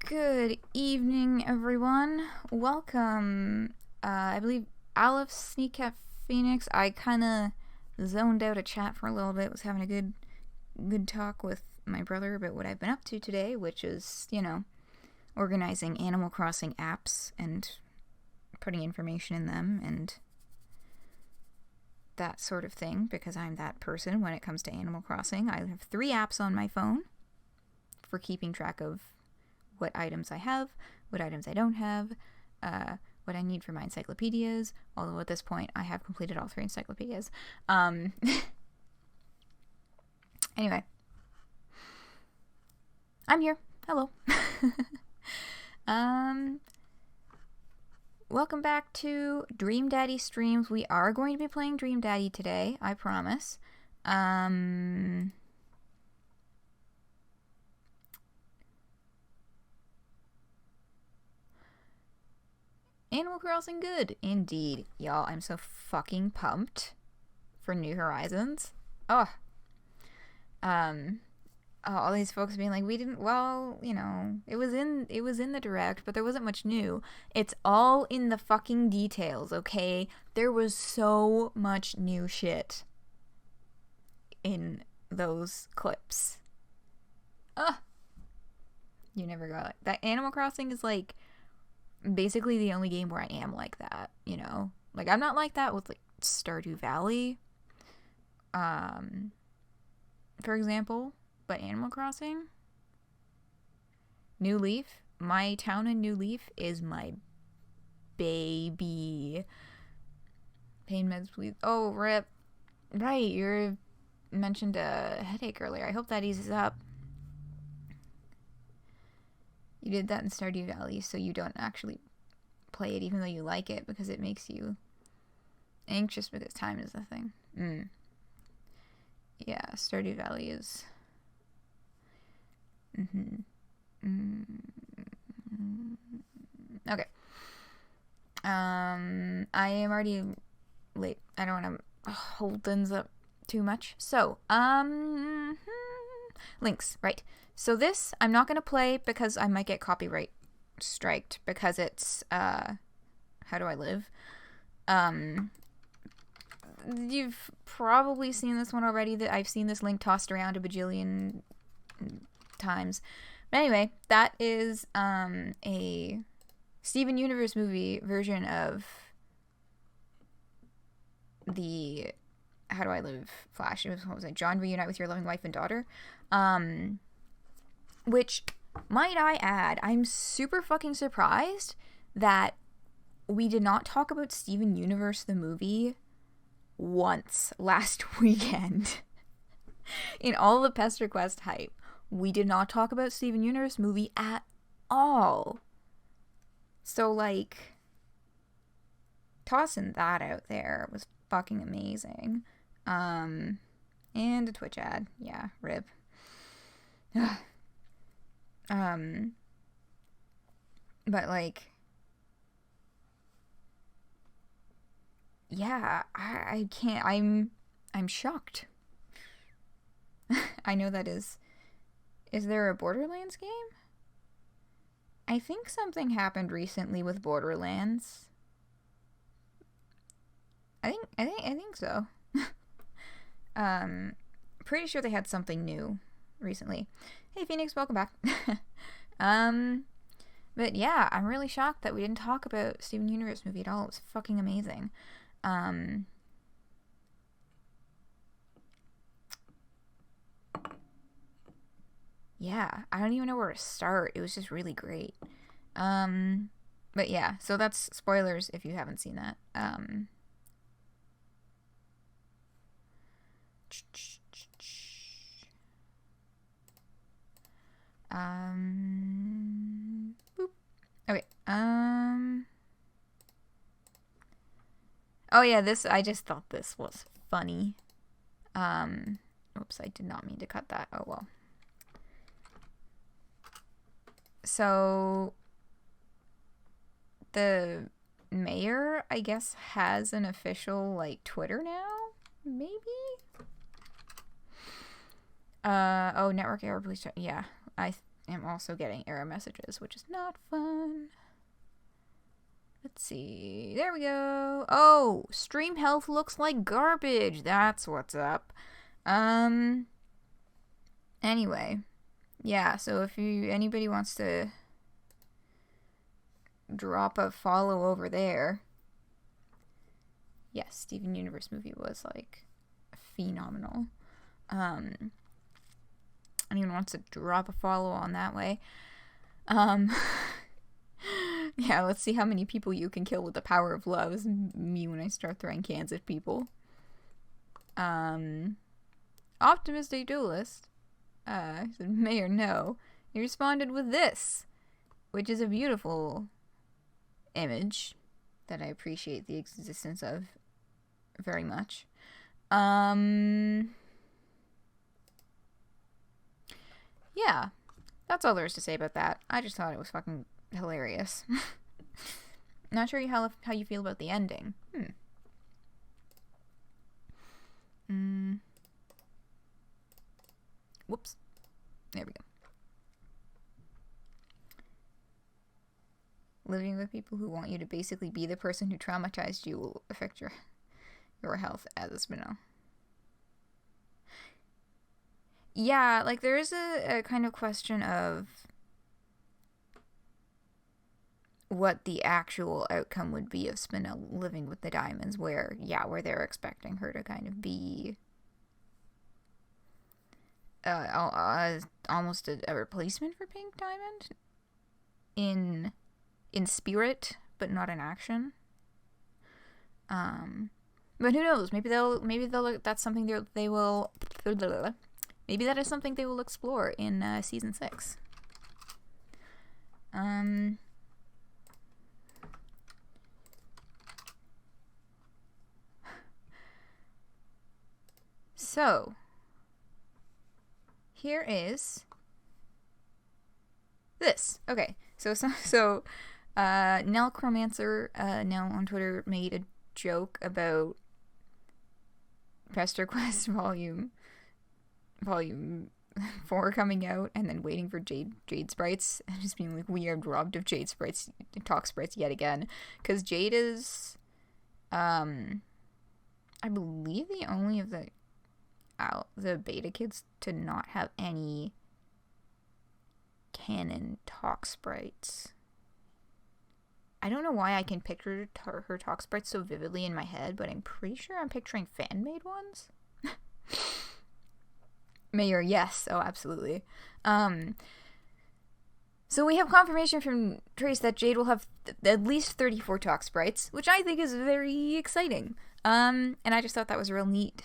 Good evening, everyone. Welcome. I believe Aleph Sneak Cat Phoenix. I kind of zoned out a chat for a little bit. Was having a good talk with my brother about what I've been up to today, which is, organizing Animal Crossing apps and putting information in them and that sort of thing, because I'm that person when it comes to Animal Crossing. I have 3 apps on my phone for keeping track of what items I have, what items I don't have, what I need for my encyclopedias, although at this point I have completed all 3 encyclopedias. Anyway. I'm here. Hello. Welcome back to Dream Daddy Streams. We are going to be playing Dream Daddy today, I promise. Animal Crossing good, indeed. Y'all, I'm so fucking pumped for New Horizons. All these folks being like, we didn't, well, it was in the direct, but there wasn't much new. It's all in the fucking details, okay? There was so much new shit in those clips. You never got it. That Animal Crossing is like basically the only game where I am like that, Like, I'm not like that with, like, Stardew Valley, for example, but Animal Crossing, New Leaf, my town in New Leaf is my baby. Pain meds, please. Oh, rip. Right, you mentioned a headache earlier. I hope that eases up. You did that in Stardew Valley, so you don't actually play it even though you like it, because it makes you anxious because time is the thing. Yeah, Stardew Valley is... Okay. I am already late. I don't want to hold things up too much. So, links, right. So this, I'm not going to play because I might get copyright striked, because it's, How Do I Live? You've probably seen this one already. That I've seen this link tossed around a bajillion times. But anyway, that is a Steven Universe movie version of the How Do I Live Flash. What was it? John, reunite with your loving wife and daughter. Which, might I add, I'm super fucking surprised that we did not talk about Steven Universe the movie once last weekend. In all the Pesterquest hype, we did not talk about Steven Universe movie at all. So, like, tossing that out there was fucking amazing. And a Twitch ad. Yeah, rip. But, like, yeah, I can't, I'm shocked. I know that is there a Borderlands game? I think something happened recently with Borderlands. I think so. Pretty sure they had something new recently. Hey Phoenix, welcome back. But yeah, I'm really shocked that we didn't talk about Steven Universe movie at all. It was fucking amazing. Yeah, I don't even know where to start. It was just really great. But yeah, so that's spoilers if you haven't seen that. Boop. Okay, oh yeah, I just thought this was funny. Oops, I did not mean to cut that. Oh well. So, the mayor, I guess, has an official, like, Twitter now? Maybe? Oh, network error, please check. Yeah, I am also getting error messages, which is not fun. Let's see. There we go. Oh, stream health looks like garbage. That's what's up. Anyway. Yeah, so if anybody wants to drop a follow over there. Yes, Steven Universe movie was like phenomenal. Anyone wants to drop a follow on that way. Yeah, let's see how many people you can kill with the power of love. Is me when I start throwing cans at people. Optimistic Duelist said may or no. He responded with this, which is a beautiful image that I appreciate the existence of very much. Yeah, that's all there is to say about that. I just thought it was fucking hilarious. Not sure how you feel about the ending. Whoops. There we go. Living with people who want you to basically be the person who traumatized you will affect your health as a spin-off. Yeah, like there is a kind of question of what the actual outcome would be of Spinel living with the diamonds, where they're expecting her to kind of be almost a replacement for Pink Diamond in spirit, but not in action. But who knows? Maybe that's something they will. Maybe that is something they will explore in season 6. So here is this. Okay, so Nell Chromancer now on Twitter made a joke about Pesterquest Volume 4 coming out, and then waiting for Jade sprites, and just being like, we are robbed of Jade sprites, talk sprites yet again, because Jade is, I believe the only of the beta kids to not have any canon talk sprites. I don't know why I can picture her talk sprites so vividly in my head, but I'm pretty sure I'm picturing fan-made ones. Mayor, yes. Oh, absolutely. So we have confirmation from Trace that Jade will have at least 34 talk sprites, which I think is very exciting. And I just thought that was a real neat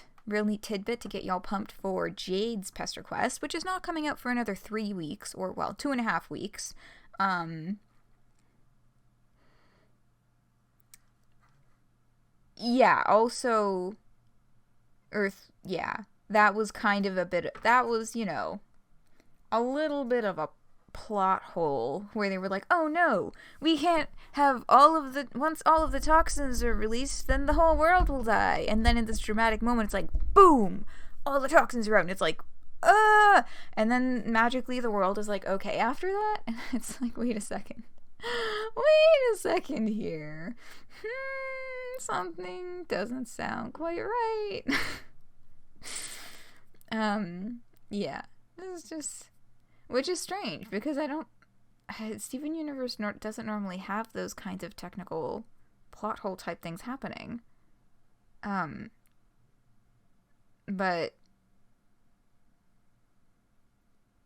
tidbit to get y'all pumped for Jade's Pesterquest, which is not coming out for another 3 weeks, or, 2.5 weeks. Yeah, also, Earth, yeah. That was kind of a little bit of a plot hole where they were like, oh no, we can't have once all of the toxins are released, then the whole world will die. And then in this dramatic moment, it's like, boom, all the toxins are out, and it's like, and then magically the world is like, okay after that. And it's like, wait a second here. Something doesn't sound quite right. Yeah, this is just, which is strange because Steven Universe doesn't normally have those kinds of technical plot hole type things happening. But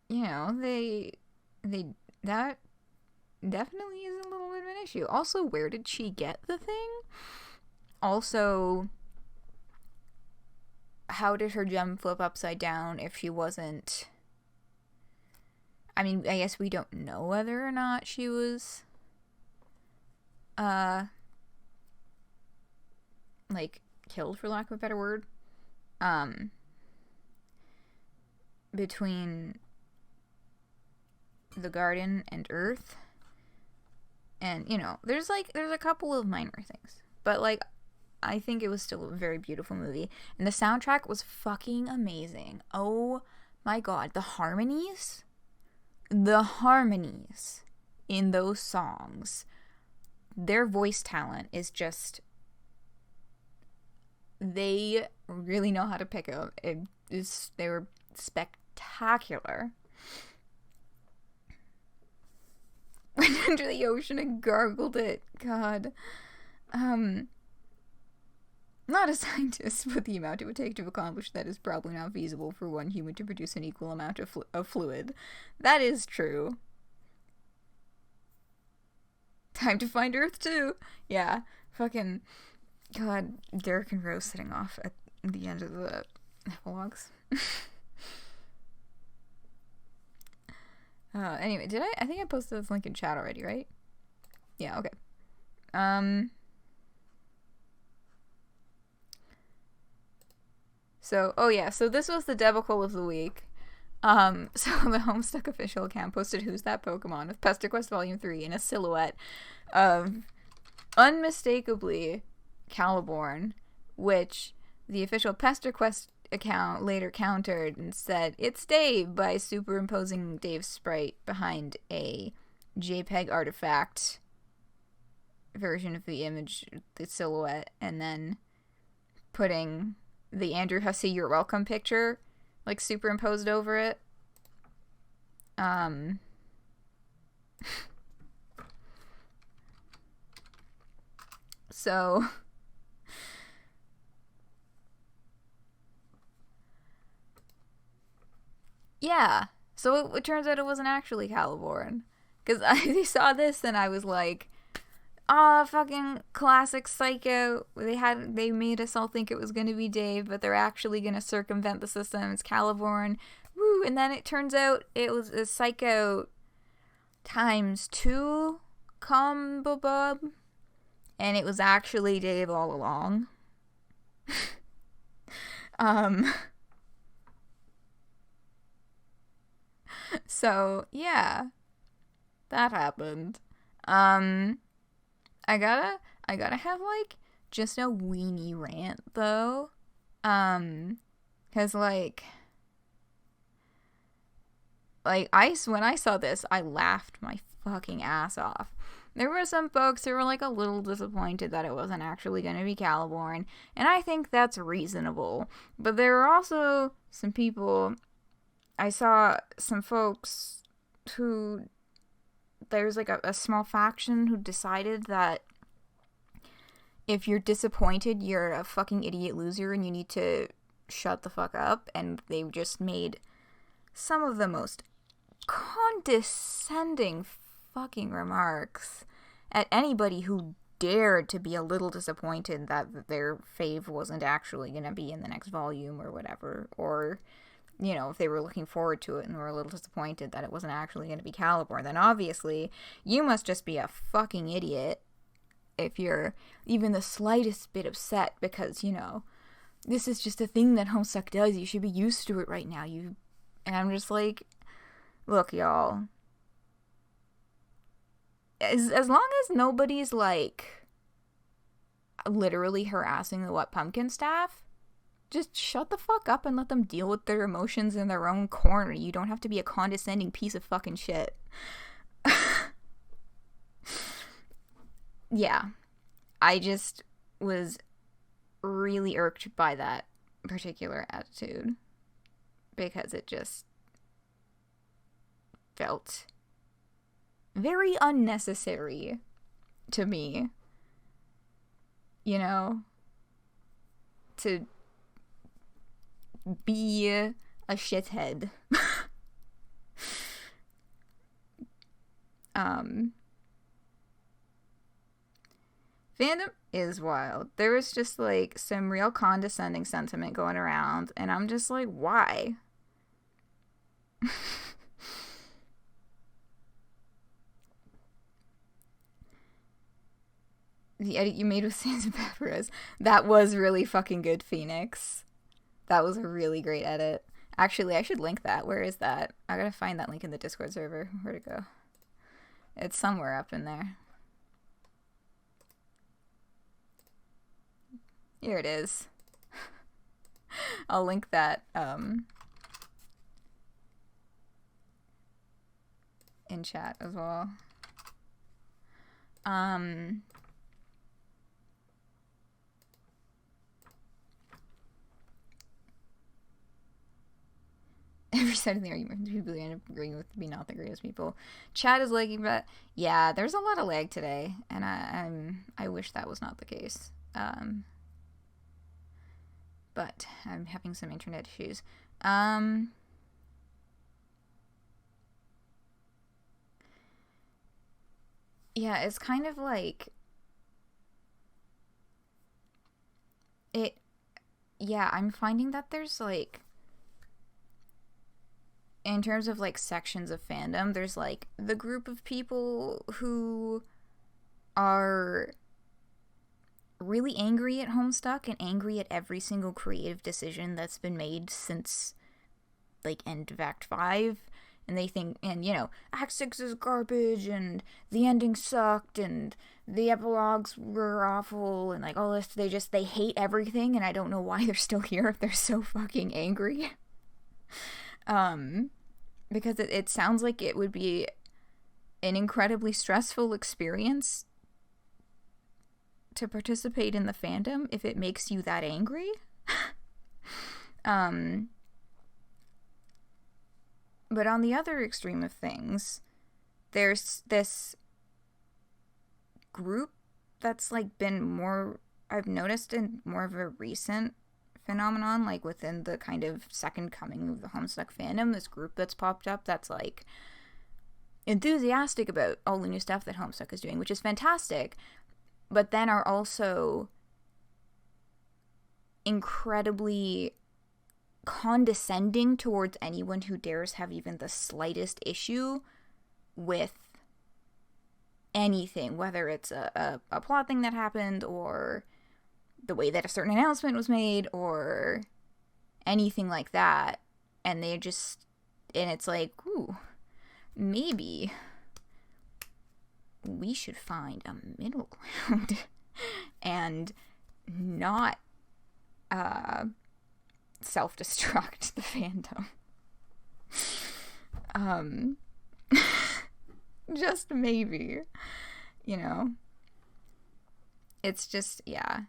that definitely is a little bit of an issue. Also, where did she get the thing? Also, how did her gem flip upside down if she wasn't... I mean, I guess we don't know whether or not she was, killed, for lack of a better word, between the garden and Earth. And, there's a couple of minor things. But, I think it was still a very beautiful movie. And the soundtrack was fucking amazing. Oh my god. The harmonies the harmonies in those songs, their voice talent is just, they really know how to pick out. They were spectacular. Went under the ocean and gargled it. God. Not a scientist, but the amount it would take to accomplish that is probably not feasible for one human to produce an equal amount of fluid. That is true. Time to find Earth, too. Yeah. Fucking... God, Derek and Rose sitting off at the end of the epilogues. Anyway, did I think I posted this link in chat already, right? Yeah, okay. So, oh yeah, so this was the debacle of the week. So the Homestuck official account posted Who's That Pokemon with Pesterquest Volume 3 in a silhouette of unmistakably Caliborn, which the official Pesterquest account later countered and said it's Dave by superimposing Dave's sprite behind a JPEG artifact version of the image, the silhouette, and then putting the Andrew Hussey You're Welcome picture like superimposed over it. So yeah, so it turns out it wasn't actually Caliborn, because I saw this and I was like, oh, fucking classic Psycho. They made us all think it was going to be Dave, but they're actually going to circumvent the system. It's Caliborn. Woo! And then it turns out it was a Psycho ×2 combo bob, and it was actually Dave all along. So, yeah. That happened. I gotta have, like, just a weenie rant, though. 'Cause, like, when I saw this, I laughed my fucking ass off. There were some folks who were, like, a little disappointed that it wasn't actually gonna be Caliborn, and I think that's reasonable. But there were also some people... I saw some folks who... There's, like, a small faction who decided that if you're disappointed, you're a fucking idiot loser and you need to shut the fuck up. And they just made some of the most condescending fucking remarks at anybody who dared to be a little disappointed that their fave wasn't actually going to be in the next volume or whatever. Or... you know, if they were looking forward to it and were a little disappointed that it wasn't actually going to be Caliborn, then obviously you must just be a fucking idiot if you're even the slightest bit upset because, you know, this is just a thing that Homestuck does. You should be used to it right now. And I'm just like, look, y'all. As long as nobody's, like, literally harassing the What Pumpkin staff, just shut the fuck up and let them deal with their emotions in their own corner. You don't have to be a condescending piece of fucking shit. Yeah. I just was really irked by that particular attitude. Because it just felt very unnecessary to me. You know? To be a shithead. Fandom is wild. There was just, like, some real condescending sentiment going around, and I'm just like, why? The edit you made with Sans and Papyrus. That was really fucking good, Phoenix. That was a really great edit. Actually, I should link that. Where is that? I gotta find that link in the Discord server. Where'd it go? It's somewhere up in there. Here it is. I'll link that. in chat as well. Every side of the argument, people end up agreeing with me not the greatest people. Chat is lagging, but yeah, there's a lot of lag today, and I wish that was not the case. But I'm having some internet issues. Yeah, it's kind of like it. Yeah, I'm finding that there's like, in terms of like sections of fandom, there's like the group of people who are really angry at Homestuck and angry at every single creative decision that's been made since like end of Act 5, and they think, and you know, Act 6 is garbage and the ending sucked and the epilogues were awful and like all this. They hate everything, and I don't know why they're still here if they're so fucking angry. Because it sounds like it would be an incredibly stressful experience to participate in the fandom if it makes you that angry. But on the other extreme of things, there's this group that's like been more, I've noticed, in more of a recent phenomenon, like within the kind of second coming of the Homestuck fandom, this group that's popped up that's like enthusiastic about all the new stuff that Homestuck is doing, which is fantastic, but then are also incredibly condescending towards anyone who dares have even the slightest issue with anything, whether it's a plot thing that happened or the way that a certain announcement was made or anything like that. And they just, and it's like, ooh, maybe we should find a middle ground and not self-destruct the fandom. Just maybe, you know. It's just, yeah.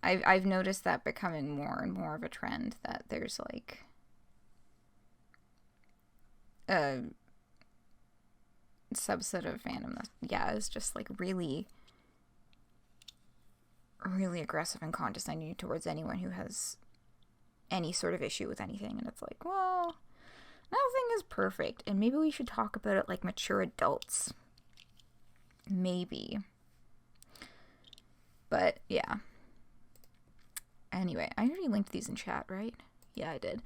I've noticed that becoming more and more of a trend, that there's like a subset of fandom that, yeah, is just like really, really aggressive and condescending towards anyone who has any sort of issue with anything. And it's like, well, nothing is perfect, and maybe we should talk about it like mature adults. Maybe. But yeah. Anyway, I already linked these in chat, right? Yeah, I did.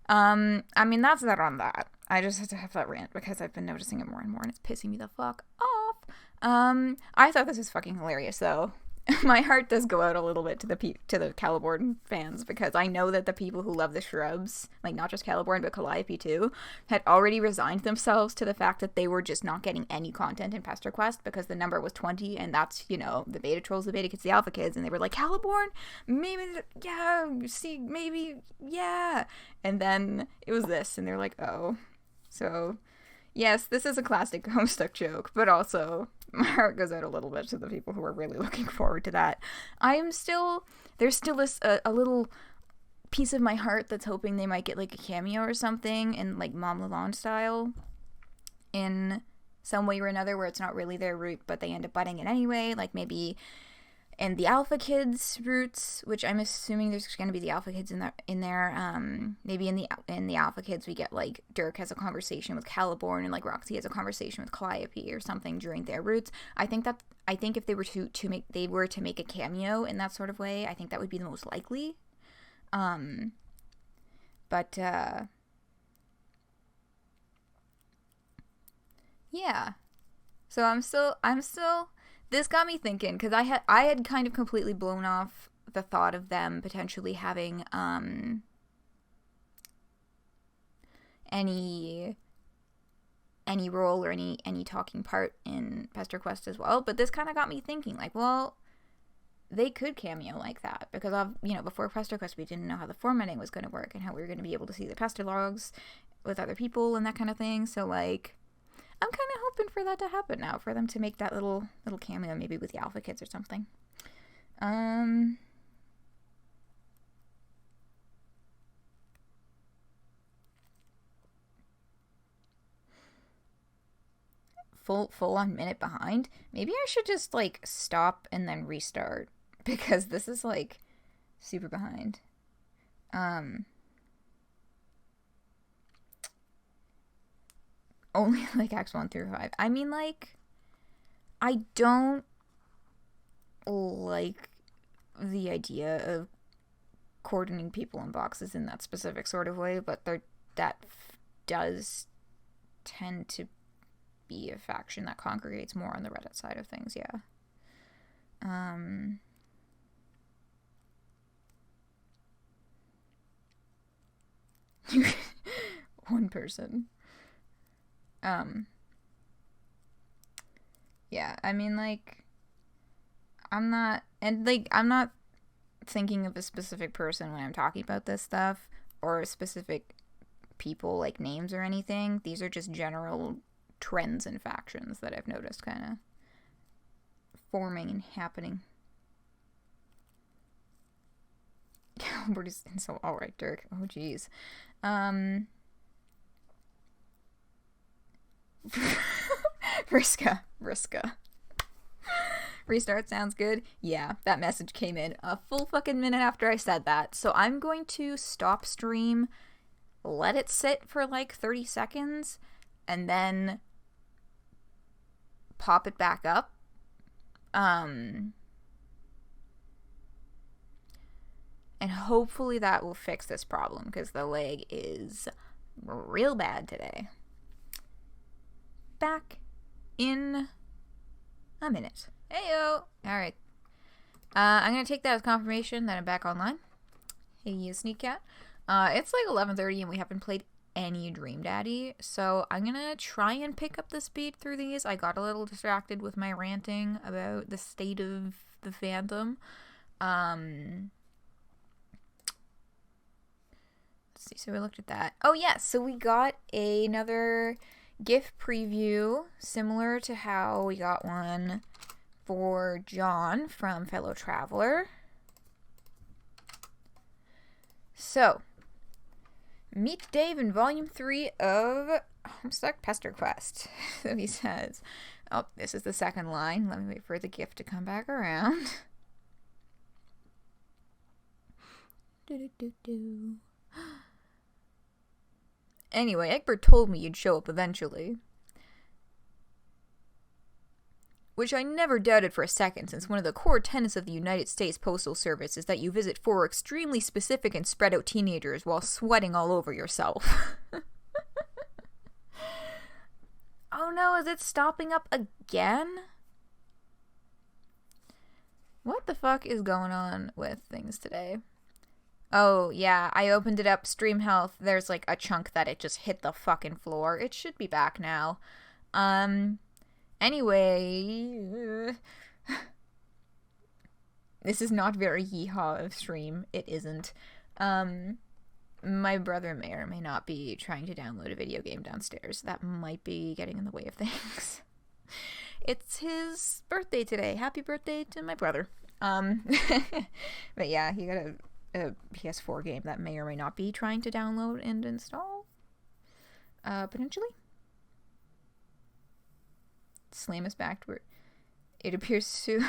I mean, that's that on that. I just had to have that rant because I've been noticing it more and more, and it's pissing me the fuck off. I thought this was fucking hilarious, though. My heart does go out a little bit to the Caliborn fans, because I know that the people who love the Shrubs, like not just Caliborn but Calliope too, had already resigned themselves to the fact that they were just not getting any content in Pesterquest because the number was 20, and that's, you know, the beta trolls, the beta kids, the alpha kids, and they were like, Caliborn, maybe, yeah, see, maybe, yeah, and then it was this, and they're like, oh, so yes, this is a classic Homestuck joke, but also my heart goes out a little bit to the people who are really looking forward to that. There's still a little piece of my heart that's hoping they might get like a cameo or something in like Mom Lalonde style in some way or another, where it's not really their route, but they end up butting it anyway, like maybe in the Alpha Kids roots, which I'm assuming there's going to be the Alpha Kids in there. Maybe in the Alpha Kids we get like Dirk has a conversation with Caliborn, and like Roxy has a conversation with Calliope or something during their roots. I think if they were to make a cameo in that sort of way, I think that would be the most likely. But yeah. So I'm still. This got me thinking, because I had kind of completely blown off the thought of them potentially having any role or any talking part in Pesterquest as well. But this kind of got me thinking, like, well, they could cameo like that, because before Pesterquest we didn't know how the formatting was going to work and how we were going to be able to see the Pester logs with other people and that kind of thing. So like, I'm kind of hoping for that to happen now, for them to make that little cameo, maybe with the Alpha Kids or something. Full on minute behind. Maybe I should just like stop and then restart, because this is like super behind. Only like acts 1 through 5. I mean, like, I don't like the idea of cordoning people in boxes in that specific sort of way, but that does tend to be a faction that congregates more on the Reddit side of things, yeah. One person. Yeah, I mean, like, I'm not thinking of a specific person when I'm talking about this stuff, or specific people, like names or anything. These are just general trends and factions that I've noticed kind of forming and happening. We're just so alright, Dirk. Oh jeez. Vriska. Restart sounds good. Yeah, that message came in a full fucking minute after I said that. So I'm going to stop stream, let it sit for like 30 seconds, and then pop it back up. And hopefully that will fix this problem, because the lag is real bad today. Back in a minute. Heyo! Alright. I'm gonna take that as confirmation that I'm back online. Hey, you sneak cat. It's like 11:30 and we haven't played any Dream Daddy, so I'm gonna try and pick up the speed through these. I got a little distracted with my ranting about the state of the fandom. Let's see, so we looked at that. Oh yeah, so we got another GIF preview, similar to how we got one for John from Fellow Traveler. So, meet Dave in Volume 3 of Homestuck Pesterquest. So he says, oh, this is the second line. Let me wait for the GIF to come back around. Anyway, Egbert told me you'd show up eventually. Which I never doubted for a second, since one of the core tenets of the United States Postal Service is that you visit 4 extremely specific and spread out teenagers while sweating all over yourself. Oh no, is it stopping up again? What the fuck is going on with things today? Oh, yeah, I opened it up, Stream Health, there's like a chunk that it just hit the fucking floor. It should be back now. Anyway, this is not very yeehaw of stream. It isn't. My brother may or may not be trying to download a video game downstairs. That might be getting in the way of things. It's his birthday today. Happy birthday to my brother. But yeah, he got a PS4 game that may or may not be trying to download and install. Potentially. Slam is back to where it appears to.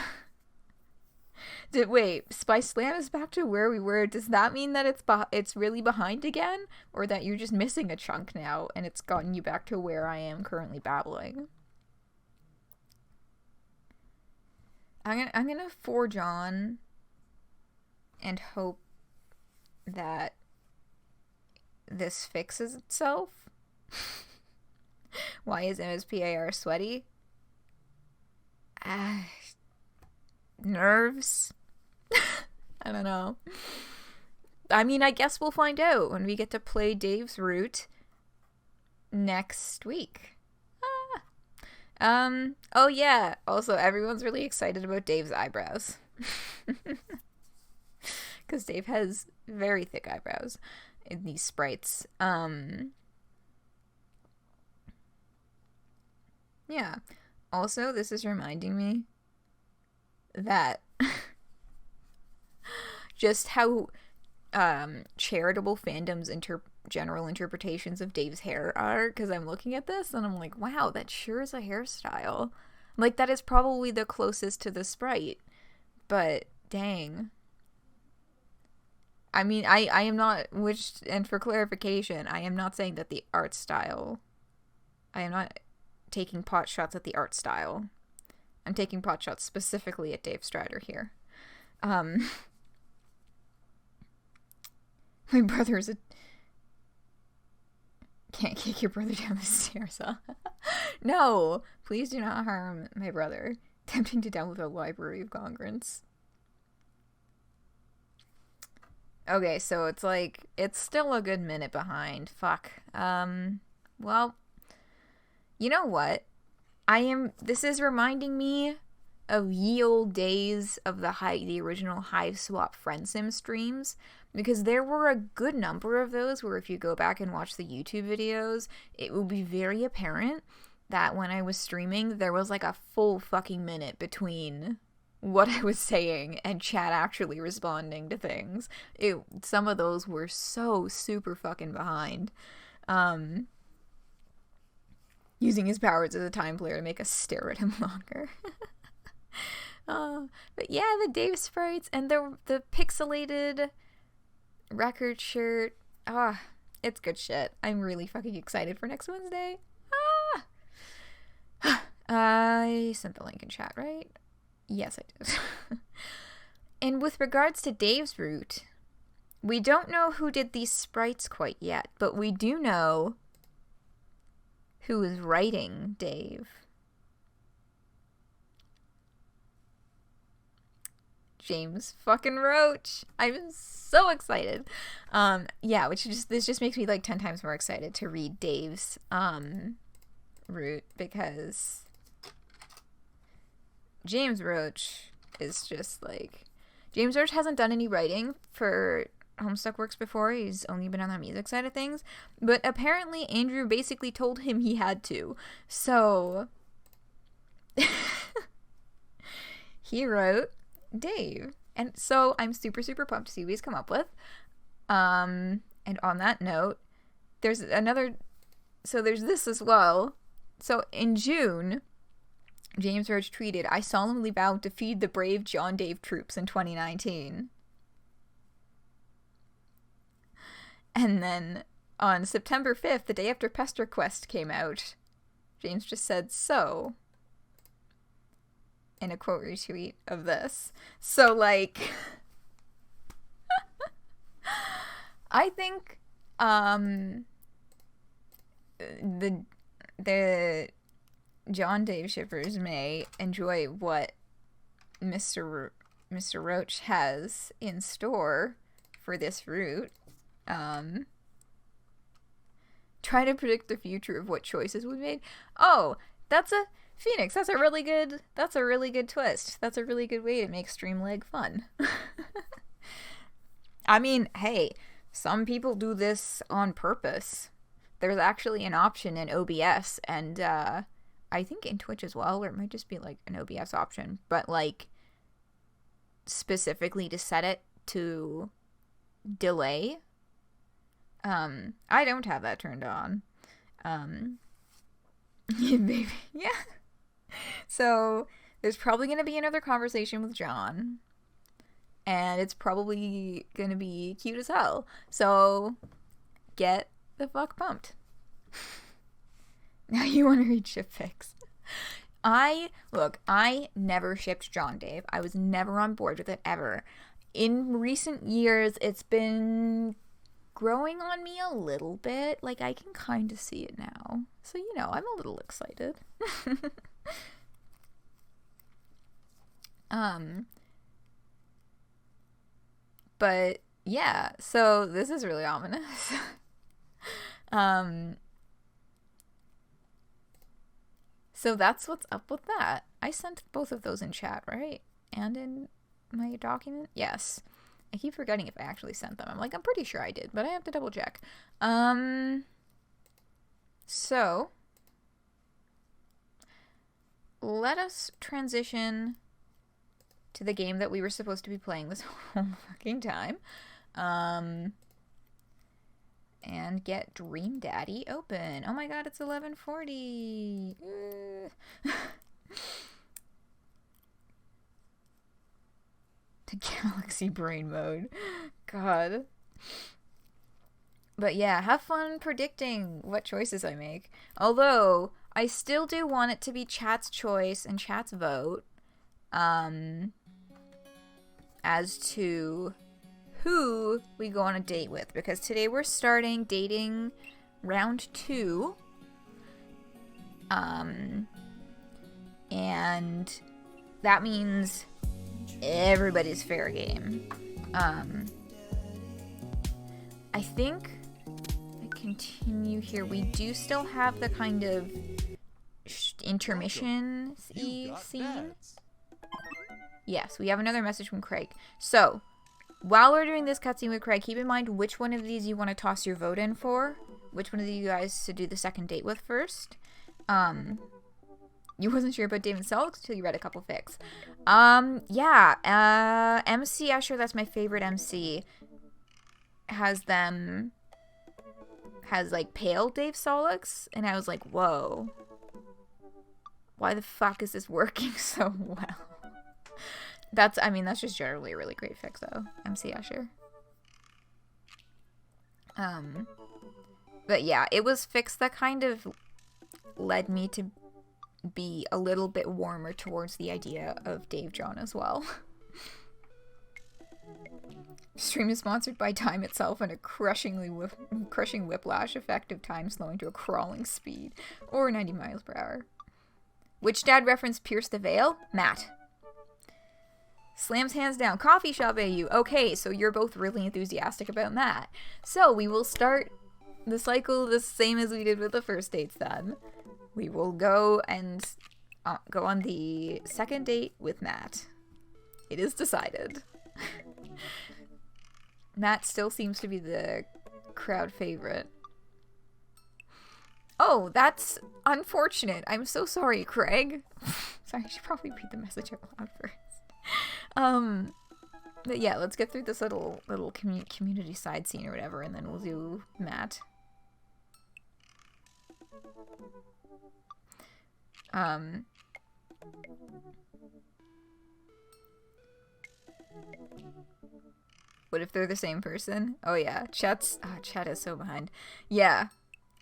Wait, Spice Slam is back to where we were. Does that mean that it's really behind again, or that you're just missing a chunk now and it's gotten you back to where I am currently babbling? I'm gonna forge on and hope that this fixes itself. Why is MSPAR sweaty? Nerves? I don't know. I mean, I guess we'll find out when we get to play Dave's route next week. Oh yeah, also everyone's really excited about Dave's eyebrows. Because Dave has very thick eyebrows in these sprites. Yeah. Also, this is reminding me that just how charitable fandom's general interpretations of Dave's hair are, because I'm looking at this and I'm like, wow, that sure is a hairstyle. Like, that is probably the closest to the sprite, but dang. I mean, I am not, and for clarification, I am not saying that the art style, I am not taking pot shots at the art style. I'm taking pot shots specifically at Dave Strider here. My brother's a... Can't kick your brother down the stairs, huh? No, please do not harm my brother. Tempting to download a library of Gongrants. Okay, so it's like, it's still a good minute behind. Fuck. Well, you know what? This is reminding me of ye old days of the original Hive Swap Friend Sim streams, because there were a good number of those where if you go back and watch the YouTube videos, it will be very apparent that when I was streaming, there was like a full fucking minute between what I was saying and chat actually responding to things. Some of those were so super fucking behind. Using his powers as a time player to make us stare at him longer. But yeah, the Dave sprites and the pixelated record shirt. It's good shit. I'm really fucking excited for next Wednesday. I sent the link in chat, right? Yes, I did. And with regards to Dave's route, we don't know who did these sprites quite yet, but we do know who is writing Dave. James fucking Roach. I'm so excited. Yeah, this just makes me like 10 times more excited to read Dave's route, because James Roach is just like... James Roach hasn't done any writing for Homestuck before. He's only been on the music side of things. But apparently Andrew basically told him he had to. So he wrote Dave. And so I'm super, super pumped to see what he's come up with. And on that note, there's this as well. So in June, James Roach tweeted, "I solemnly vow to feed the brave John Dave troops in 2019. And then on September 5th, the day after Pesterquest came out, James just said, "So," in a quote retweet of this. So, like, I think, the John Dave shippers may enjoy what Mr. Roach has in store for this route. Try to predict the future of what choices we made. Oh, that's a Phoenix. That's a really good twist. That's a really good way to make Streamleg fun. I mean, hey, some people do this on purpose. There's actually an option in OBS and I think in Twitch as well, or it might just be like an OBS option, but like specifically to set it to delay. I don't have that turned on. Maybe, yeah. So there's probably going to be another conversation with John, and it's probably going to be cute as hell. So get the fuck pumped. Now you want to read ship fics. I never shipped John Dave. I was never on board with it ever. In recent years, it's been growing on me a little bit. Like, I can kind of see it now. So, you know, I'm a little excited. But, yeah. So, this is really ominous. So that's what's up with that. I sent both of those in chat, right? And in my document? Yes. I keep forgetting if I actually sent them. I'm like, I'm pretty sure I did, but I have to double check. So let us transition to the game that we were supposed to be playing this whole fucking time. And get Dream Daddy open. Oh my god, it's 11:40. The Galaxy Brain mode. God. But yeah, have fun predicting what choices I make. Although, I still do want it to be chat's choice and chat's vote. As to who we go on a date with, because today we're starting dating round 2, and that means everybody's fair game. I think I continue here. We do still have the kind of intermission-y scene. Yes, we have another message from Craig. So, while we're doing this cutscene with Craig, keep in mind which one of these you want to toss your vote in for. Which one of you guys to do the second date with first. You wasn't sure about David Selks until you read a couple fics. Yeah, MC Escher, that's my favorite MC, has like pale Dave Solix, and I was like, whoa. Why the fuck is this working so well? That's just generally a really great fix, though. MC Escher. But yeah, it was fix that kind of led me to be a little bit warmer towards the idea of Dave John as well. Stream is sponsored by time itself and a crushing whiplash effect of time slowing to a crawling speed, or 90 miles per hour. Which dad referenced Pierce the Veil? Matt. Slams hands down. Coffee shop AU. Okay, so you're both really enthusiastic about Matt. So we will start the cycle the same as we did with the first dates then. We will go and go on the second date with Matt. It is decided. Matt still seems to be the crowd favorite. Oh, that's unfortunate. I'm so sorry, Craig. Sorry, I should probably read the message out loud first. But yeah, let's get through this little community side scene or whatever, and then we'll do Matt. What if they're the same person? Oh yeah, chat is so behind. Yeah,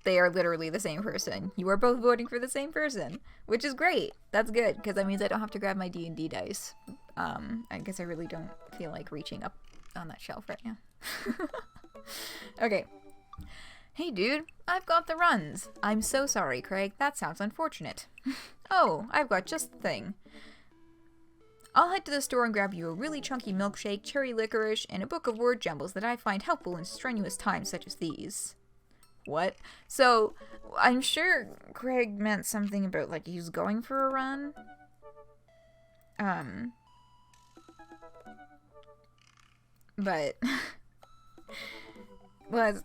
they are literally the same person. You are both voting for the same person, which is great. That's good, because that means I don't have to grab my D&D dice. I guess I really don't feel like reaching up on that shelf right now. Okay. Hey dude, I've got the runs. I'm so sorry, Craig. That sounds unfortunate. Oh, I've got just the thing. I'll head to the store and grab you a really chunky milkshake, cherry licorice, and a book of word jumbles that I find helpful in strenuous times such as these. What? So, I'm sure Craig meant something about, like, he was going for a run. But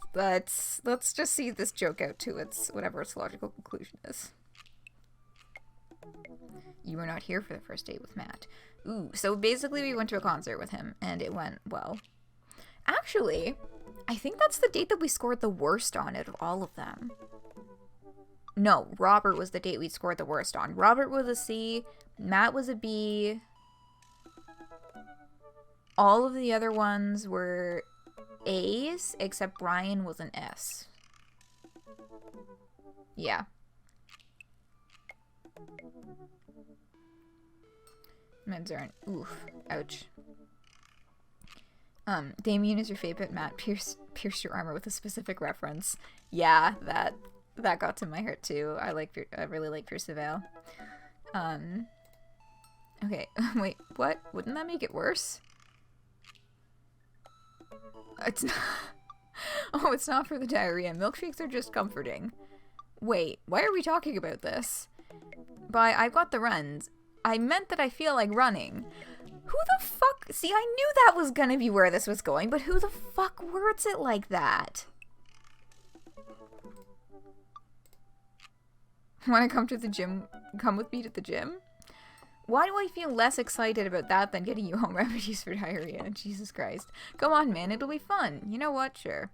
let's just see this joke out to its whatever its logical conclusion is. You were not here for the first date with Matt. Ooh, so basically we went to a concert with him and it went well. Actually, I think that's the date that we scored the worst on out of all of them. No, Robert was the date we scored the worst on. Robert was a C, Matt was a B. All of the other ones were A's, except Brian was an S. Yeah. Meds aren't. Oof. Ouch. Damien is your favorite. Matt, pierce your armor with a specific reference. Yeah, that got to my heart too. I really like Pierce the Veil. Okay. Wait, what? Wouldn't that make it worse? It's not. Oh, it's not for the diarrhea. Milkshakes are just comforting. Wait, why are we talking about this? By I've got the runs, I meant that I feel like running. Who the fuck? See, I knew that was gonna be where this was going, but who the fuck words it like that? Wanna come to the gym? Come with me to the gym? Why do I feel less excited about that than getting you home remedies for diarrhea? Jesus Christ. Come on, man. It'll be fun. You know what? Sure.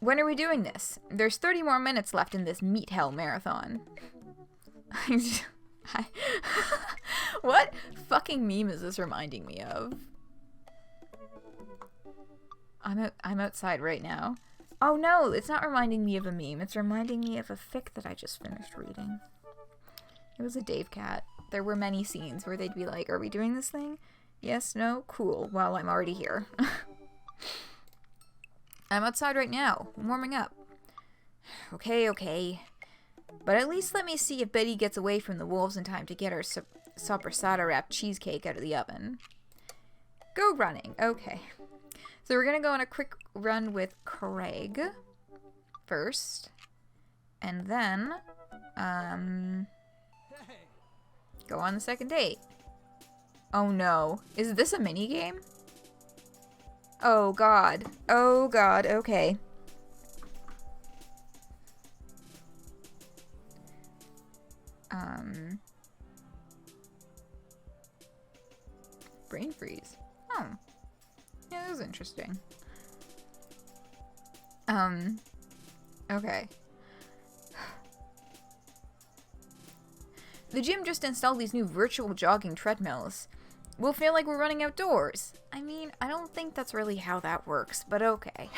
When are we doing this? There's 30 more minutes left in this meat hell marathon. What fucking meme is this reminding me of? I'm outside right now. Oh no, it's not reminding me of a meme. It's reminding me of a fic that I just finished reading. It was a Dave cat. There were many scenes where they'd be like, are we doing this thing? Yes, no, cool. Well, I'm already here. I'm outside right now, warming up. Okay. But at least let me see if Betty gets away from the wolves in time to get her sopressata wrapped cheesecake out of the oven. Go running. Okay. So we're gonna go on a quick run with Craig first. And then, go on the second date. Oh no. Is this a mini game? Oh god. Oh god, okay. Brain freeze. Oh. Yeah, that was interesting. Okay. The gym just installed these new virtual jogging treadmills. We'll feel like we're running outdoors. I mean, I don't think that's really how that works, but okay.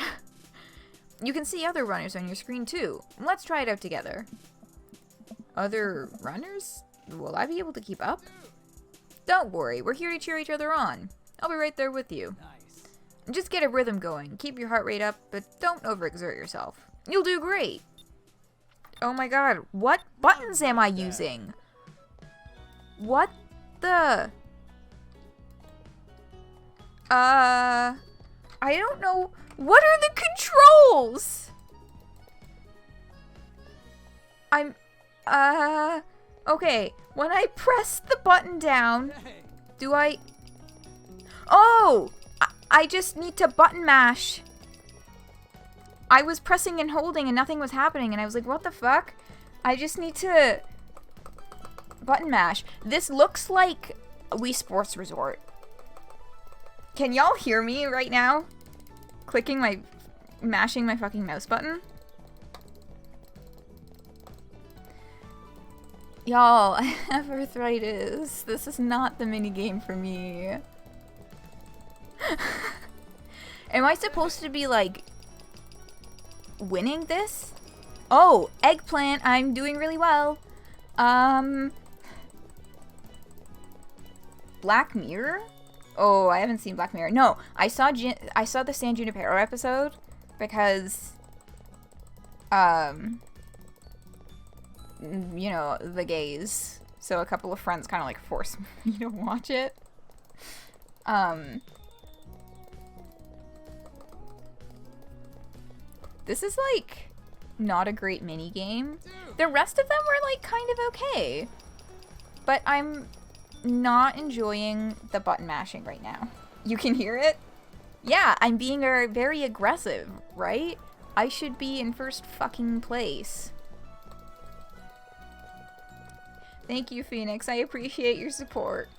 You can see other runners on your screen too. Let's try it out together. Other runners? Will I be able to keep up? Don't worry, we're here to cheer each other on. I'll be right there with you. Nice. Just get a rhythm going. Keep your heart rate up, but don't overexert yourself. You'll do great. Oh my god, what buttons am I using? What the... I don't know. What are the controls? Okay. When I press the button down, do I... Oh! I just need to button mash. I was pressing and holding and nothing was happening and I was like, what the fuck? I just need to button mash. This looks like a Wii Sports Resort. Can y'all hear me right now? Mashing my fucking mouse button? Y'all, I have arthritis. This is not the minigame for me. Am I supposed to be, like, winning this? Oh, eggplant, I'm doing really well. Black Mirror? Oh, I haven't seen Black Mirror. No, I saw the San Junipero episode because, you know, the gays. So a couple of friends kind of like forced me to watch it. This is like not a great mini game. The rest of them were like kind of okay, but I'm not enjoying the button mashing right now. You can hear it? Yeah, I'm being very aggressive, right? I should be in first fucking place. Thank you, Phoenix. I appreciate your support.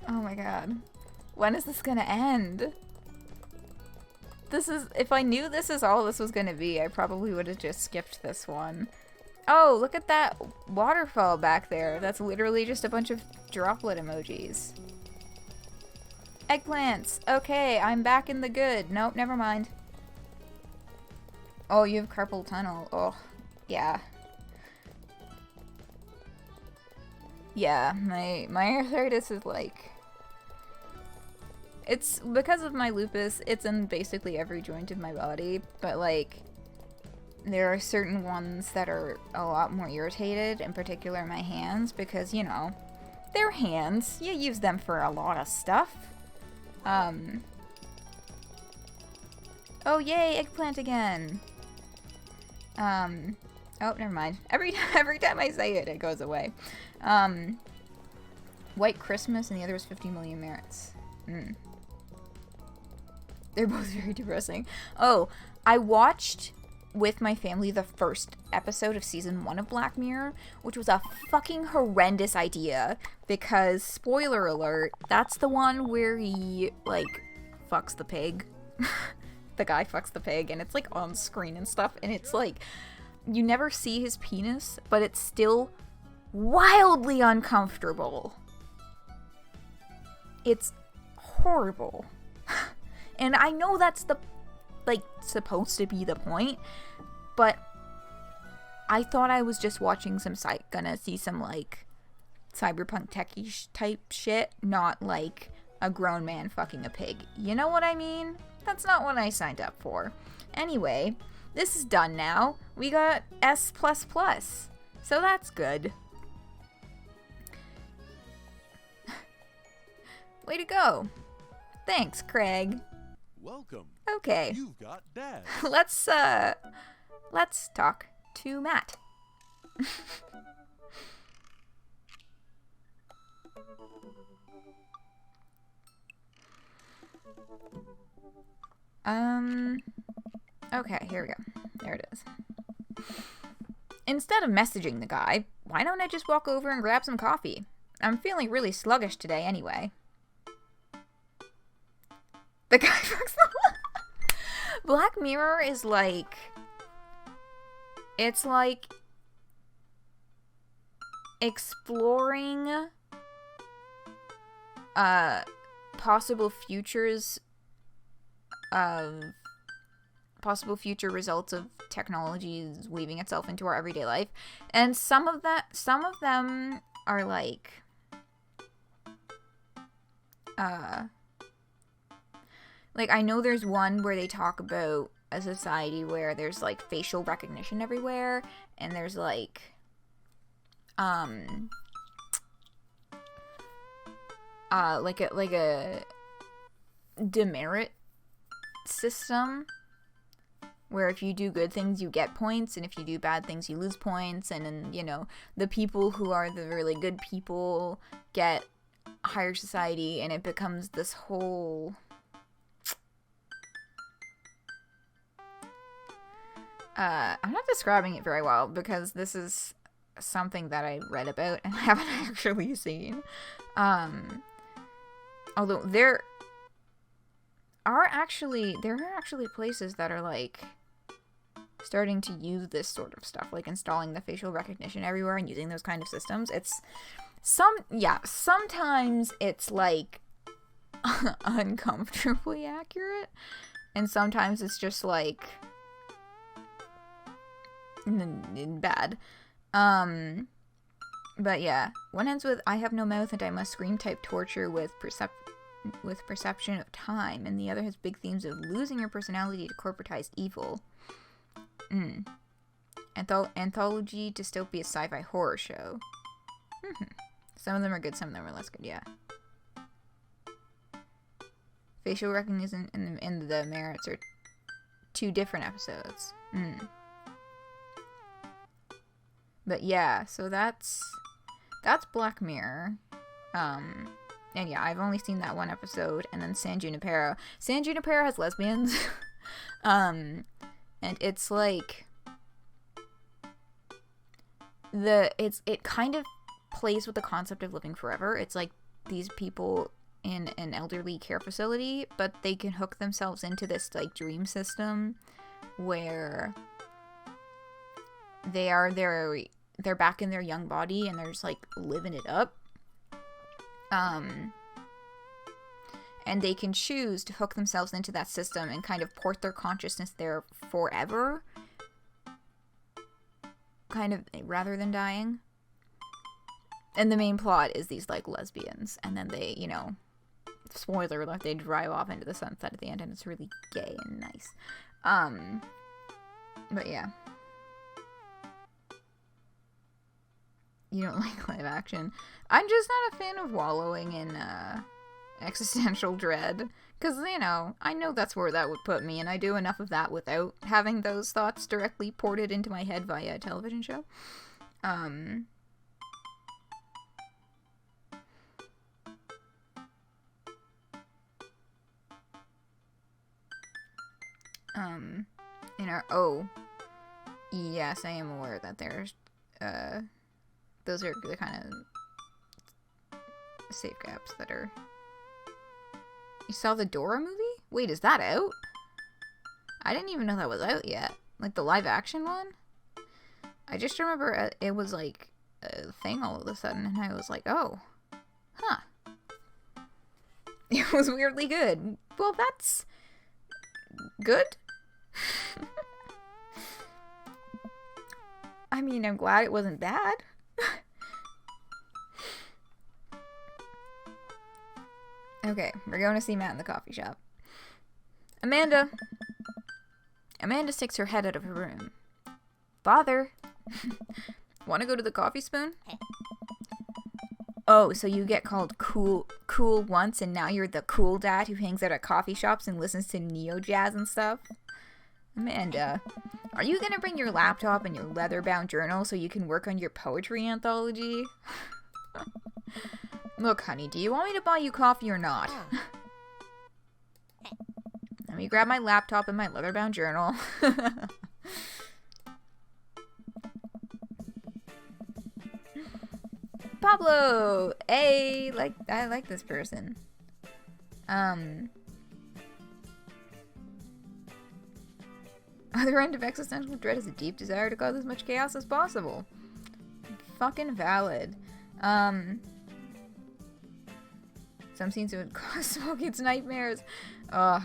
Oh my god. When is this gonna end? If I knew this is all this was gonna be, I probably would have just skipped this one. Oh, look at that waterfall back there. That's literally just a bunch of droplet emojis. Eggplants. Okay, I'm back in the good. Nope, never mind. Oh, you have carpal tunnel. Oh, yeah. Yeah, my arthritis is like... It's because of my lupus, it's in basically every joint of my body, but like... There are certain ones that are a lot more irritated, in particular my hands, because, you know, they're hands. You use them for a lot of stuff. Oh, yay, eggplant again. Oh, never mind. Every time I say it, it goes away. White Christmas and the other was 50 Million Merits. They're both very depressing. Oh, I watched with my family the first episode of season 1 of Black Mirror, which was a fucking horrendous idea because, spoiler alert, that's the one where he, like, fucks the pig. The guy fucks the pig, and it's, like, on screen and stuff, and it's, like, you never see his penis, but it's still wildly uncomfortable. It's horrible. And I know that's the, like, supposed to be the point, but I thought I was just watching gonna see some, like, cyberpunk techie type shit, not, like, a grown man fucking a pig. You know what I mean? That's not what I signed up for. Anyway, this is done now. We got S++, so that's good. Way to go. Thanks, Craig. Welcome. Okay. You've got Dad. Let's talk to Matt. Okay, here we go. There it is. Instead of messaging the guy, why don't I just walk over and grab some coffee? I'm feeling really sluggish today anyway. The guy fucks the Black Mirror is like... It's like... exploring... possible futures of... possible future results of technologies weaving itself into our everyday life. And some of them are like... like, I know there's one where they talk about a society where there's, like, facial recognition everywhere, and there's, like, like a demerit system, where if you do good things, you get points, and if you do bad things, you lose points, and then, you know, the people who are the really good people get higher society, and it becomes this whole... I'm not describing it very well because this is something that I read about and I haven't actually seen. Although there are actually places that are like starting to use this sort of stuff, like installing the facial recognition everywhere and using those kind of systems. It's sometimes it's like uncomfortably accurate, and sometimes it's just like bad. But yeah, one ends with I have no mouth and I must scream type torture with perception of time, and the other has big themes of losing your personality to corporatized evil. Anthology dystopia sci-fi horror show. Some of them are good, some of them are less good. Yeah. Facial recognition and the merits are 2 different episodes. But yeah, so that's Black Mirror. And yeah, I've only seen that one episode, and then San Junipero. San Junipero has lesbians. And it's like it kind of plays with the concept of living forever. It's like these people in an elderly care facility, but they can hook themselves into this like dream system where they're back in their young body and they're just like living it up. And they can choose to hook themselves into that system and kind of port their consciousness there forever, kind of, rather than dying. And the main plot is these like lesbians, and then they, you know, spoiler alert, they drive off into the sunset at the end, and it's really gay and nice. But yeah. You don't like live action. I'm just not a fan of wallowing in existential dread, because, you know, I know that's where that would put me, and I do enough of that without having those thoughts directly ported into my head via a television show. You know, Yes, I am aware that there's, those are the kind of safe gaps that are... You saw the Dora movie? Wait, is that out? I didn't even know that was out yet. Like, the live-action one? I just remember it was, like, a thing all of a sudden, and I was like, oh. Huh. It was weirdly good. Well, that's... good? I mean, I'm glad it wasn't bad. Okay, we're going to see Matt in the coffee shop. Amanda sticks her head out of her room. Father, want to go to the coffee spoon? Oh, so you get called cool once, and now you're the cool dad who hangs out at coffee shops and listens to neo-jazz and stuff? Amanda, are you gonna bring your laptop and your leather-bound journal so you can work on your poetry anthology? Look, honey, do you want me to buy you coffee or not? Let me grab my laptop and my leather-bound journal. Pablo! Hey! I like this person. Other end of existential dread is a deep desire to cause as much chaos as possible. Fucking valid. Some scenes would cause small kids nightmares. Ugh.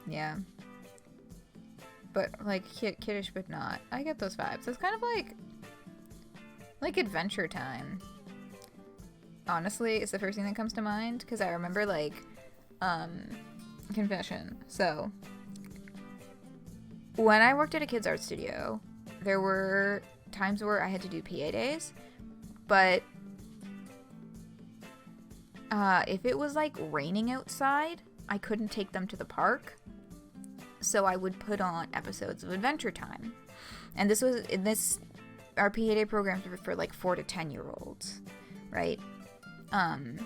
Yeah. But, like, kiddish but not. I get those vibes. It's kind of like Adventure Time. Honestly, it's the first thing that comes to mind, because I remember, like, confession. So, when I worked at a kids' art studio, there were times where I had to do PA days, but if it was, like, raining outside, I couldn't take them to the park, so I would put on episodes of Adventure Time. And our PA day programs were for, like, 4 to 10-year-olds, right? And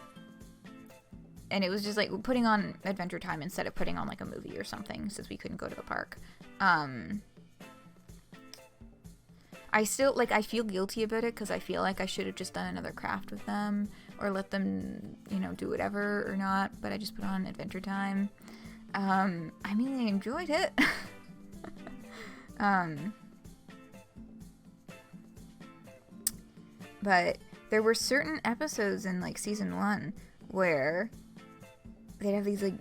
it was just, like, putting on Adventure Time instead of putting on, like, a movie or something, since we couldn't go to the park. I still, like, I feel guilty about it, because I feel like I should have just done another craft with them, or let them, you know, do whatever or not, but I just put on Adventure Time. I mean, I enjoyed it. But there were certain episodes in, like, season 1 where they'd have these, like,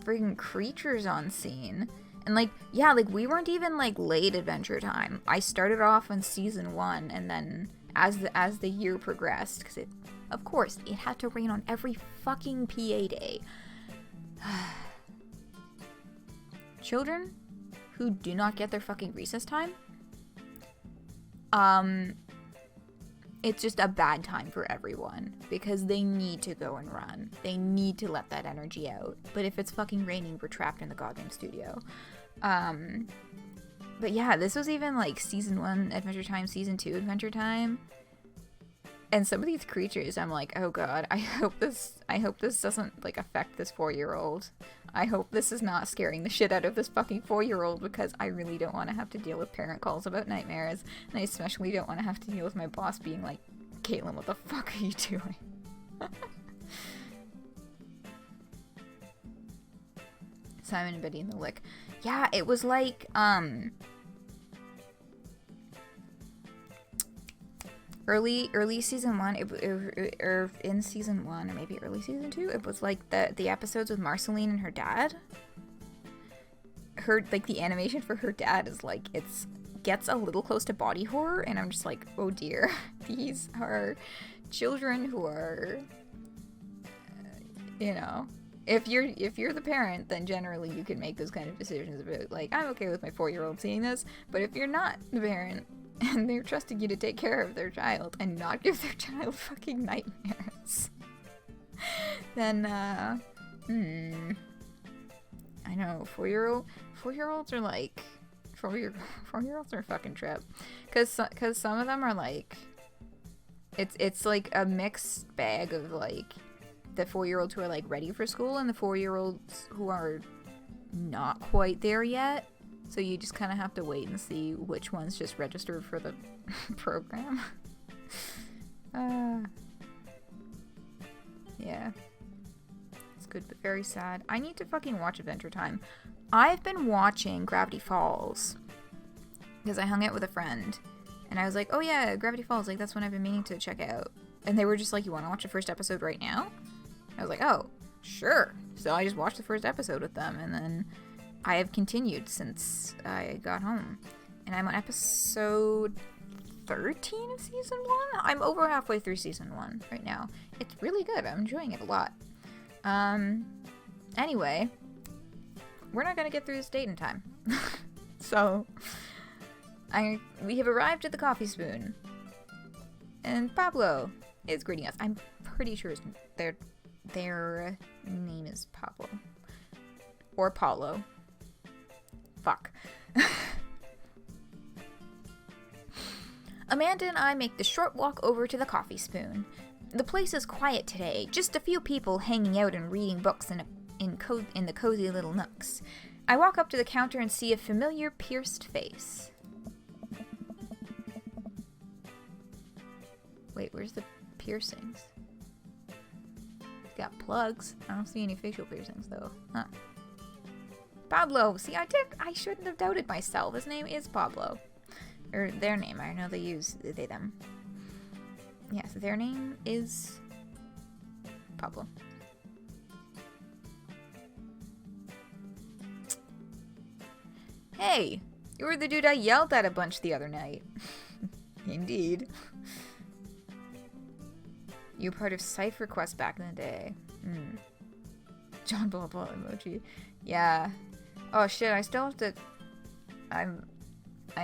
friggin' creatures on scene. And, like, yeah, like, we weren't even, like, late Adventure Time. I started off on season 1, and then as the year progressed, because of course, it had to rain on every fucking PA day. Children who do not get their fucking recess time, it's just a bad time for everyone, because they need to go and run. They need to let that energy out. But if it's fucking raining, we're trapped in the goddamn studio. But yeah, this was even, like, season 1 Adventure Time, season 2 Adventure Time. And some of these creatures, I'm like, oh god, I hope this doesn't, like, affect this 4-year-old. I hope this is not scaring the shit out of this fucking 4-year-old, because I really don't want to have to deal with parent calls about nightmares. And I especially don't want to have to deal with my boss being like, Caitlin, what the fuck are you doing? Simon and Betty and the Lick. Yeah, it was like, early season 1, or in season 1, or maybe early season 2, it was like the episodes with Marceline and her dad. Her, like, the animation for her dad is like, gets a little close to body horror, and I'm just like, oh dear, these are children who are, you know, if you're the parent, then generally you can make those kind of decisions about, like, I'm okay with my 4-year-old seeing this, but if you're not the parent, and they're trusting you to take care of their child and not give their child fucking nightmares, then, I know, 4-year-olds are like, 4-year-olds are a fucking trip. Cause some of them are like, it's like a mixed bag of, like, the 4-year-olds who are, like, ready for school and the 4-year-olds who are not quite there yet. So you just kind of have to wait and see which one's just registered for the program. Yeah. It's good, but very sad. I need to fucking watch Adventure Time. I've been watching Gravity Falls because I hung out with a friend and I was like, oh yeah, Gravity Falls, like that's one I've been meaning to check out. And they were just like, you want to watch the first episode right now? I was like, oh, sure. So I just watched the first episode with them, and then I have continued since I got home. And I'm on episode 13 of season 1? I'm over halfway through season 1 right now. It's really good. I'm enjoying it a lot. Anyway, we're not gonna get through this date in time. So, we have arrived at the Coffee Spoon. And Pablo is greeting us. I'm pretty sure their name is Pablo. Or Paulo. Fuck. Amanda and I make the short walk over to the Coffee Spoon. The place is quiet today, just a few people hanging out and reading books in the cozy little nooks. I walk up to the counter and see a familiar pierced face. Wait, where's the piercings? It's got plugs. I don't see any facial piercings though. Huh. Pablo! See, I shouldn't have doubted myself. His name is Pablo. Or their name. I know they use they, them. Yes, their name is Pablo. Hey! You were the dude I yelled at a bunch the other night. Indeed. You were part of Cypher Quest back in the day. John blah blah emoji. Yeah. Oh shit, I still have to... I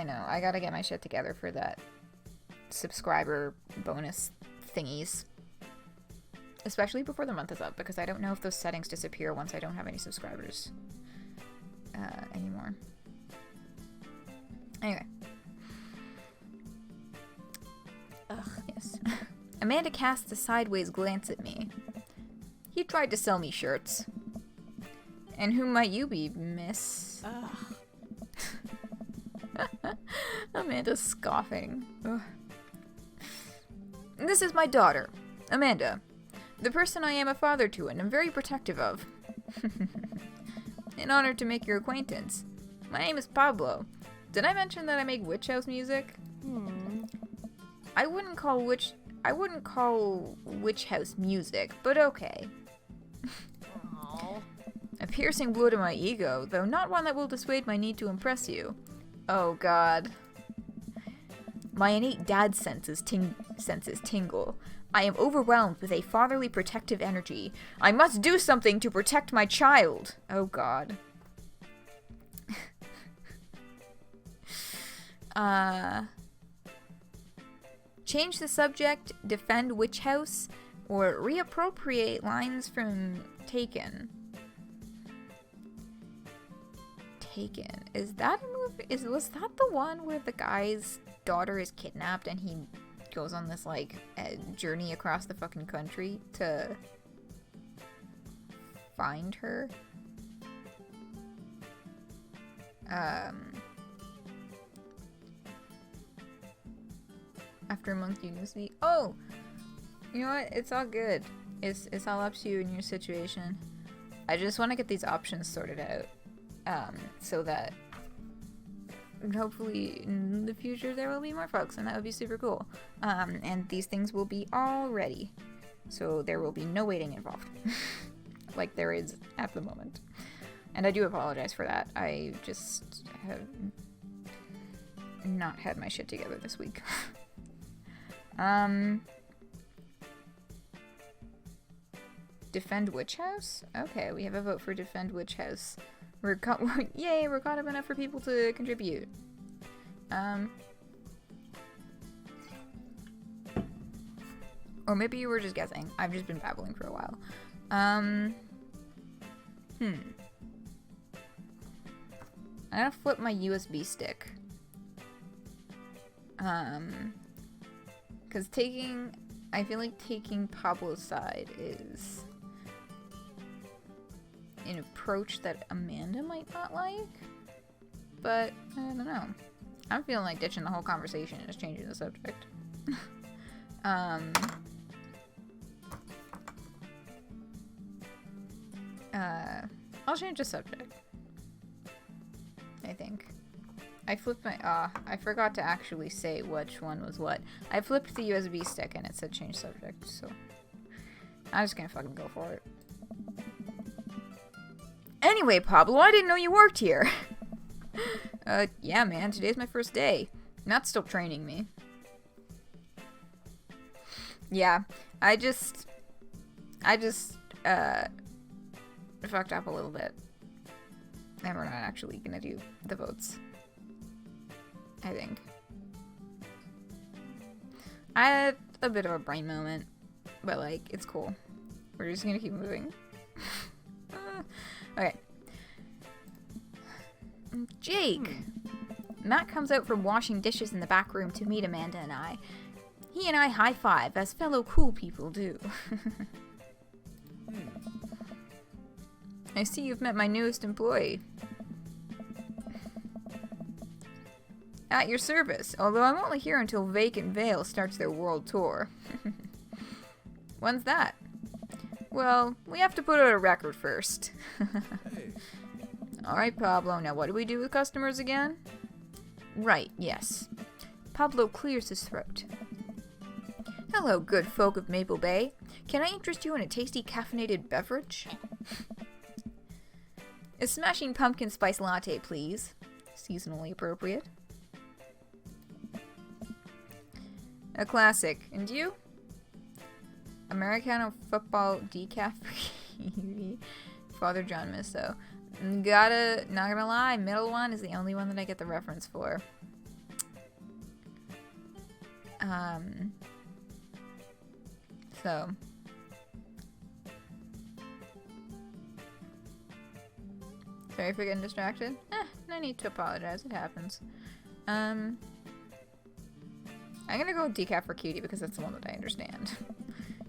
know, I gotta get my shit together for that subscriber bonus thingies. Especially before the month is up, because I don't know if those settings disappear once I don't have any subscribers anymore. Anyway. Ugh, yes. Amanda casts a sideways glance at me. He tried to sell me shirts. And who might you be, miss? Ugh. Amanda's scoffing. Ugh. This is my daughter, Amanda. The person I am a father to and am very protective of. An honor to make your acquaintance. My name is Pablo. Did I mention that I make witch house music? I wouldn't call witch house music, but okay. A piercing blow to my ego, though not one that will dissuade my need to impress you. Oh god. My innate dad senses tingle. I am overwhelmed with a fatherly protective energy. I must do something to protect my child. Oh god. Change the subject, defend witch house, or reappropriate lines from Taken. Taken. Is that a movie? Was that the one where the guy's daughter is kidnapped and he goes on this like journey across the fucking country to find her? After a month you can see. Oh, you know what? It's all good. It's all up to you and your situation. I just want to get these options sorted out. So that hopefully in the future there will be more folks, and that would be super cool. And these things will be all ready, so there will be no waiting involved, like there is at the moment. And I do apologize for that. I just have not had my shit together this week. Defend Witch House? Okay, we have a vote for Defend Witch House. Yay, we're caught up enough for people to contribute. Or maybe you were just guessing. I've just been babbling for a while. I'm gonna flip my USB stick. Because I feel like taking Pablo's side is an approach that Amanda might not like. but I don't know. I'm feeling like ditching the whole conversation and just changing the subject. I'll change the subject. I think. I flipped my, I forgot to actually say which one was what. I flipped the USB stick and it said change subject, so I'm just gonna fucking go for it. Anyway, Pablo, I didn't know you worked here. Yeah, man, today's my first day. Matt's still training me. Yeah, I just, fucked up a little bit. And we're not actually gonna do the votes. I think. I had a bit of a brain moment, but like, it's cool. We're just gonna keep moving. Okay. Jake! Matt comes out from washing dishes in the back room to meet Amanda and I. He and I high-five, as fellow cool people do. I see you've met my newest employee. At your service, although I'm only here until Vacant Vale starts their world tour. When's that? Well, we have to put out a record first. Hey. Alright, Pablo, now what do we do with customers again? Right, yes. Pablo clears his throat. Hello, good folk of Maple Bay. Can I interest you in a tasty caffeinated beverage? A smashing pumpkin spice latte, please. Seasonally appropriate. A classic. And you? Americano football decaf cutie. Father John Misso. Not gonna lie, middle one is the only one that I get the reference for. So. Sorry for getting distracted. No need to apologize, it happens. I'm gonna go with decaf for cutie because that's the one that I understand.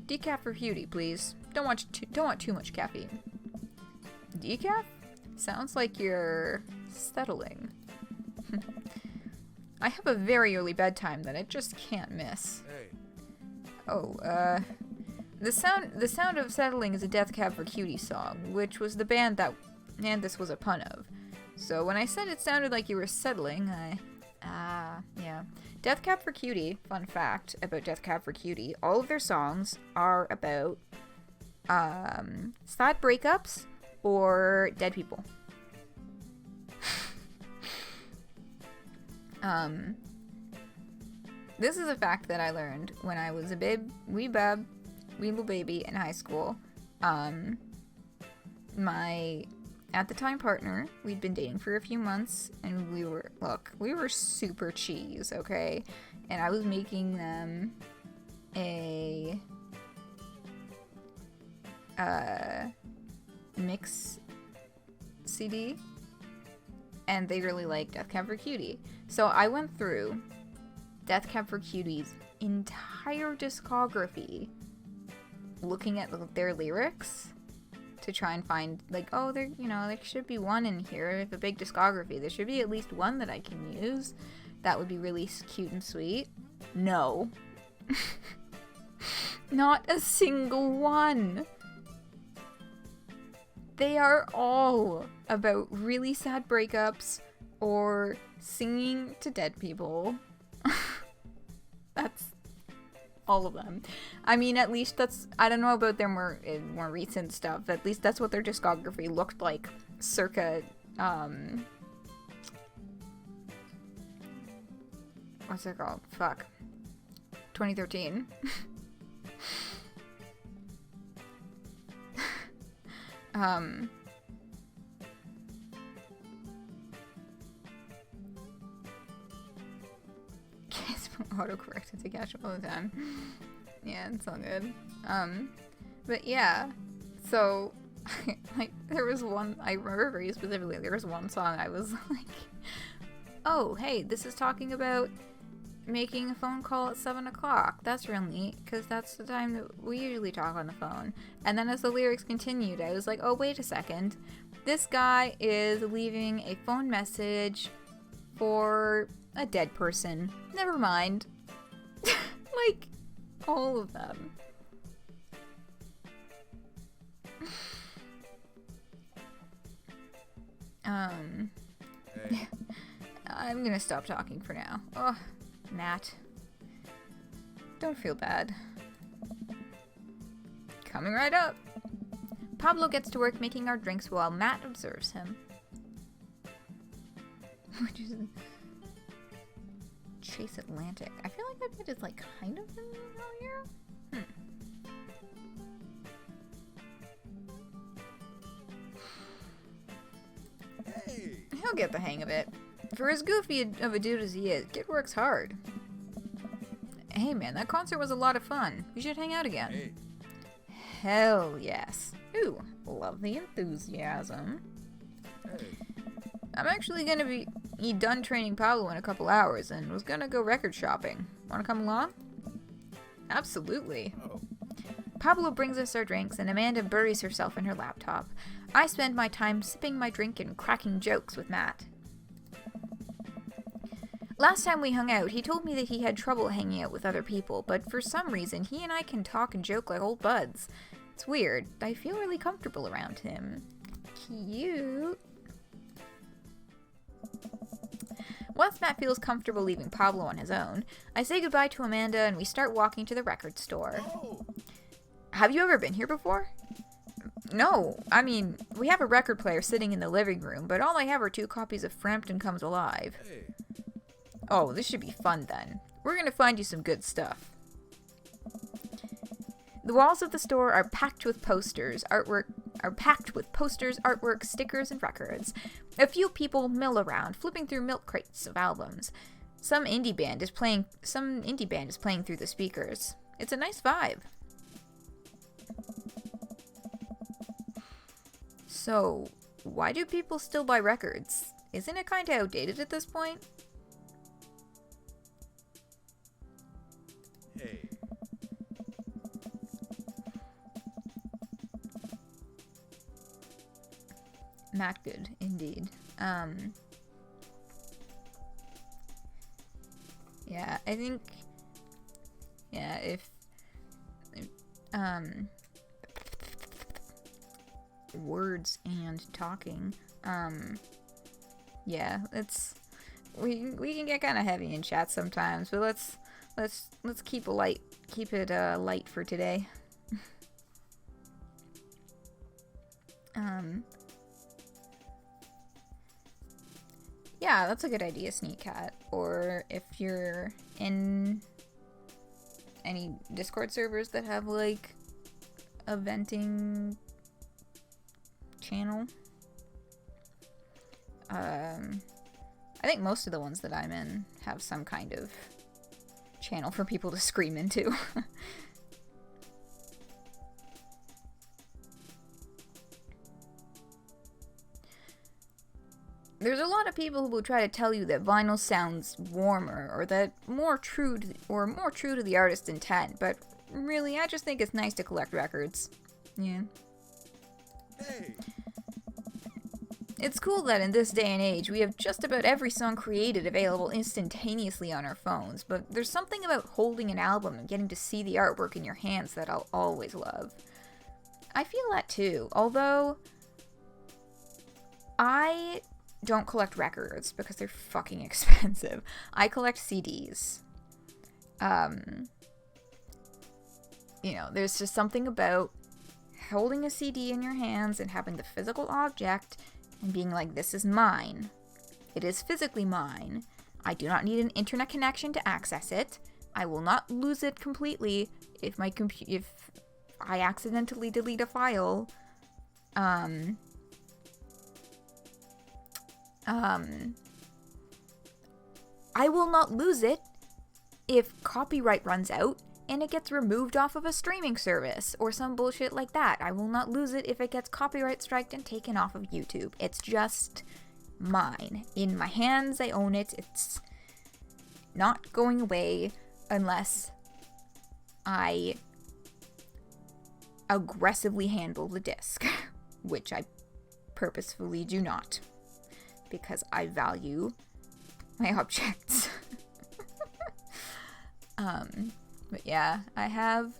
Decaf for cutie, please. Don't want too much caffeine. Decaf? Sounds like you're settling. I have a very early bedtime that I just can't miss. Hey. Oh, the sound of settling is a Death Cab for Cutie song, which was the band that this was a pun of. So when I said it sounded like you were settling, yeah. Death Cab for Cutie, fun fact about Death Cab for Cutie, all of their songs are about, sad breakups or dead people. This is a fact that I learned when I was a wee little baby in high school. My at the time partner, we'd been dating for a few months, and we were super cheese, okay? And I was making them a mix CD, and they really liked Death Cab for Cutie. So I went through Death Cab for Cutie's entire discography, looking at their lyrics to try and find, like, oh, there should be one in here. If a big discography, there should be at least one that I can use. That would be really cute and sweet. No. Not a single one. They are all about really sad breakups or singing to dead people. That's all of them. I mean, at least that's, I don't know about their more recent stuff. At least that's what their discography looked like circa, what's it called? Fuck. 2013. Autocorrect to catch all the time. Yeah, it's all good. But yeah, so like there was one I remember very specifically. There was one song I was like, "Oh, hey, this is talking about making a phone call at 7 o'clock. That's real neat because that's the time that we usually talk on the phone." And then as the lyrics continued, I was like, "Oh, wait a second. This guy is leaving a phone message for a dead person. Never mind. Like, all of them. Hey. I'm gonna stop talking for now. Oh, Matt. Don't feel bad. Coming right up. Pablo gets to work making our drinks while Matt observes him. Which is Chase Atlantic. I feel like that bit is like kind of familiar. Hey. He'll get the hang of it. For as goofy of a dude as he is, Kid works hard. Hey man, that concert was a lot of fun. We should hang out again. Hey. Hell yes. Ooh, love the enthusiasm. Hey. I'm actually gonna be done training Pablo in a couple hours and was gonna go record shopping. Wanna come along? Absolutely. Oh. Pablo brings us our drinks and Amanda buries herself in her laptop. I spend my time sipping my drink and cracking jokes with Matt. Last time we hung out, he told me that he had trouble hanging out with other people, but for some reason, he and I can talk and joke like old buds. It's weird. I feel really comfortable around him. Cute. Once Matt feels comfortable leaving Pablo on his own, I say goodbye to Amanda and we start walking to the record store. Oh. Have you ever been here before? No. I mean, we have a record player sitting in the living room, but all I have are 2 copies of Frampton Comes Alive. Hey. Oh, this should be fun then. We're gonna find you some good stuff. The walls of the store are packed with posters, artwork, stickers, and records. A few people mill around, flipping through milk crates of albums. Some indie band is playing through the speakers. It's a nice vibe. So, why do people still buy records? Isn't it kinda outdated at this point? Hey. Not good, indeed. Yeah, I think, yeah, if words and talking, yeah, we can get kind of heavy in chat sometimes, but let's keep it light for today. Yeah, that's a good idea, Sneak Cat. Or if you're in any Discord servers that have like a venting channel. I think most of the ones that I'm in have some kind of channel for people to scream into. There's a lot of people who will try to tell you that vinyl sounds warmer, or that more true to the artist's intent, but really, I just think it's nice to collect records. Yeah. Hey. It's cool that in this day and age, we have just about every song created available instantaneously on our phones, but there's something about holding an album and getting to see the artwork in your hands that I'll always love. I feel that too, although I don't collect records because they're fucking expensive. I collect CDs. You know, there's just something about holding a CD in your hands and having the physical object and being like, this is mine. It is physically mine. I do not need an internet connection to access it. I will not lose it completely if if I accidentally delete a file. I will not lose it if copyright runs out and it gets removed off of a streaming service or some bullshit like that. I will not lose it if it gets copyright striked and taken off of YouTube. It's just mine. In my hands, I own it. It's not going away unless I aggressively handle the disc, which I purposefully do not, because I value my objects. But yeah, I have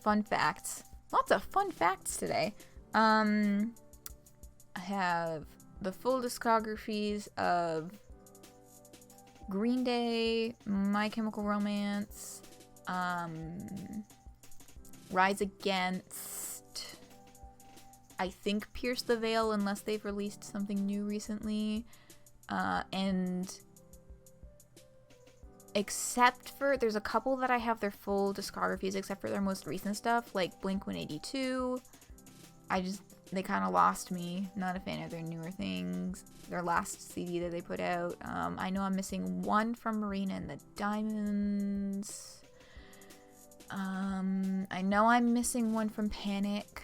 fun facts. Lots of fun facts today. I have the full discographies of Green Day, My Chemical Romance, Rise Against, I think Pierce the Veil, unless they've released something new recently, and except for, there's a couple that I have their full discographies except for their most recent stuff, like Blink-182. They kind of lost me. Not a fan of their newer things. Their last CD that they put out. I know I'm missing one from Marina and the Diamonds. I know I'm missing one from Panic,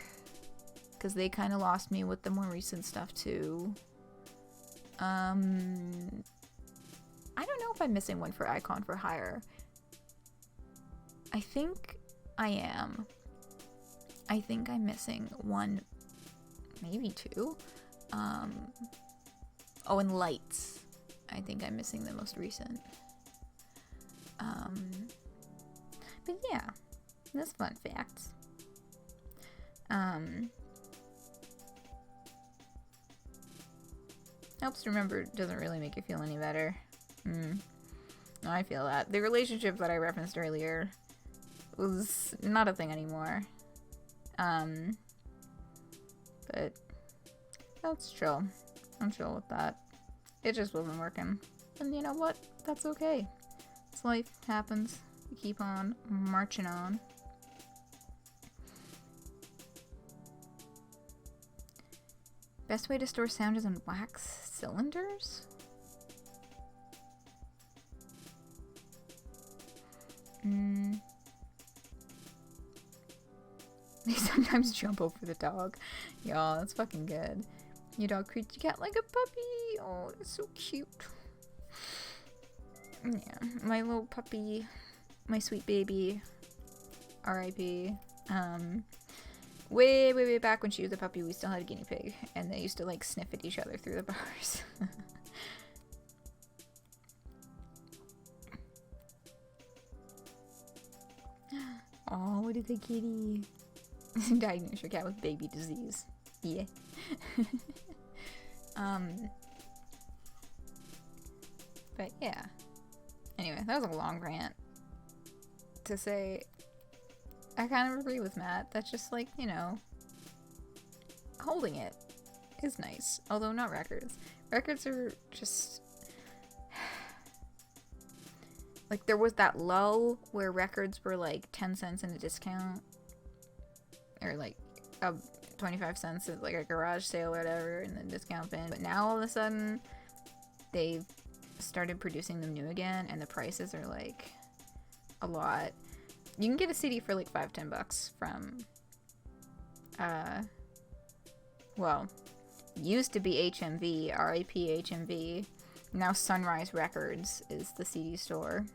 because they kind of lost me with the more recent stuff too. I don't know if I'm missing one for Icon for Hire. I think I am. I think I'm missing one, maybe two. Oh, and Lights. I think I'm missing the most recent. But yeah, that's fun facts. Helps to remember, doesn't really make you feel any better. No, I feel that. The relationship that I referenced earlier was not a thing anymore. But that's chill. I'm chill with that. It just wasn't working. And you know what? That's okay. It's life. Happens. We keep on marching on. Best way to store sound is in wax cylinders? They sometimes jump over the dog. Y'all, that's fucking good. Your dog treats your cat like a puppy. Oh, it's so cute. Yeah, my little puppy, my sweet baby, R.I.P. Way back when she was a puppy, we still had a guinea pig, and they used to like sniff at each other through the bars. Oh, what is a kitty? Diagnose your cat with baby disease. Yeah. But yeah. Anyway, that was a long rant to say I kind of agree with Matt. That's just like, you know, holding it is nice. Although not records. Records are just like, there was that lull where records were like 10 cents in a discount, or like 25 cents at like a garage sale or whatever in the discount bin. But now all of a sudden they've started producing them new again, and the prices are like a lot. You can get a CD for like $5-10 from well, used to be HMV, RIP HMV. Now Sunrise Records is the CD store.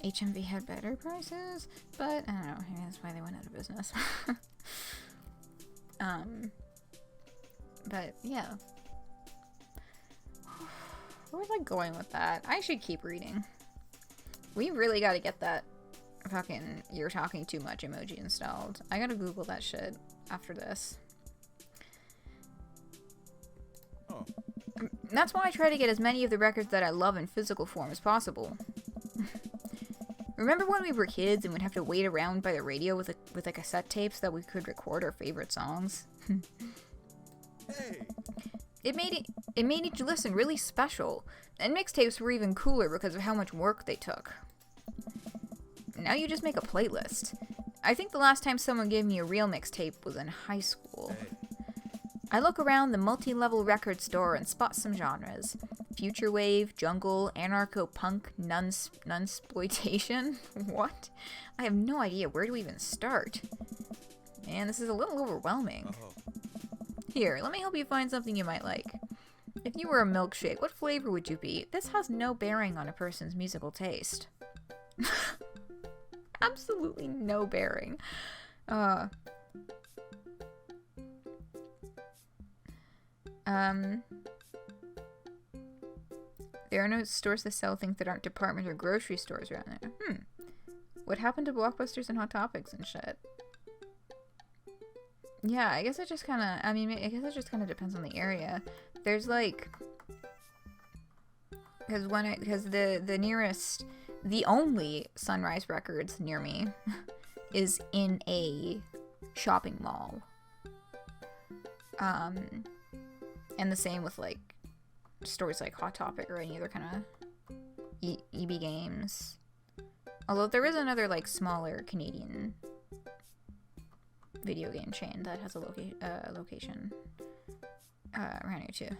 HMV had better prices, but I don't know, maybe that's why they went out of business. But yeah. Where was I going with that? I should keep reading. We really gotta get that fucking "you're talking too much" emoji installed. I gotta Google that shit after this. Oh. That's why I try to get as many of the records that I love in physical form as possible. Remember when we were kids and would have to wait around by the radio with a cassette tape so that we could record our favorite songs? Hey. It made each listen really special, and mixtapes were even cooler because of how much work they took. Now you just make a playlist. I think the last time someone gave me a real mixtape was in high school. Hey. I look around the multi-level record store and spot some genres. Future wave, jungle, anarcho-punk, nunsploitation? What? I have no idea where to even start. Man, this is a little overwhelming. Oh. Here, let me help you find something you might like. If you were a milkshake, what flavor would you be? This has no bearing on a person's musical taste. Absolutely no bearing. There are no stores that sell things that aren't department or grocery stores around there. What happened to Blockbusters and Hot Topics and shit? Yeah, I guess it just kind of, I guess it just kind of depends on the area. There's like, because the nearest, the only Sunrise Records near me is in a shopping mall. And the same with like stores like Hot Topic or any other kind of EB Games. Although there is another like smaller Canadian video game chain that has a location around here too.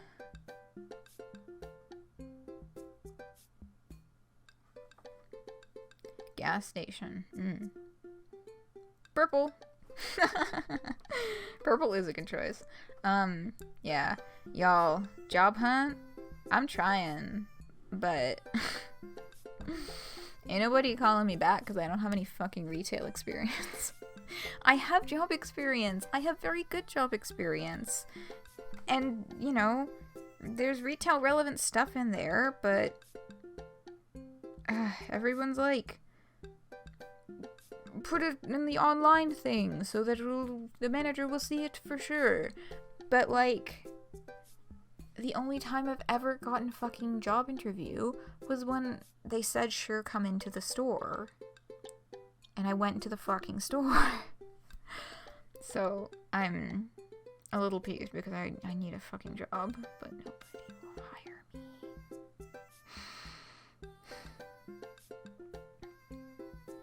Gas station. Purple. Purple is a good choice. Yeah. Y'all, job hunt? I'm trying, but ain't nobody calling me back because I don't have any fucking retail experience. I have job experience. I have very good job experience. And, you know, there's retail relevant stuff in there, but everyone's like, put it in the online thing so that the manager will see it for sure. But, like, the only time I've ever gotten a fucking job interview was when they said, sure, come into the store. And I went into the fucking store. So, I'm a little peeved because I need a fucking job, but nobody will hire me.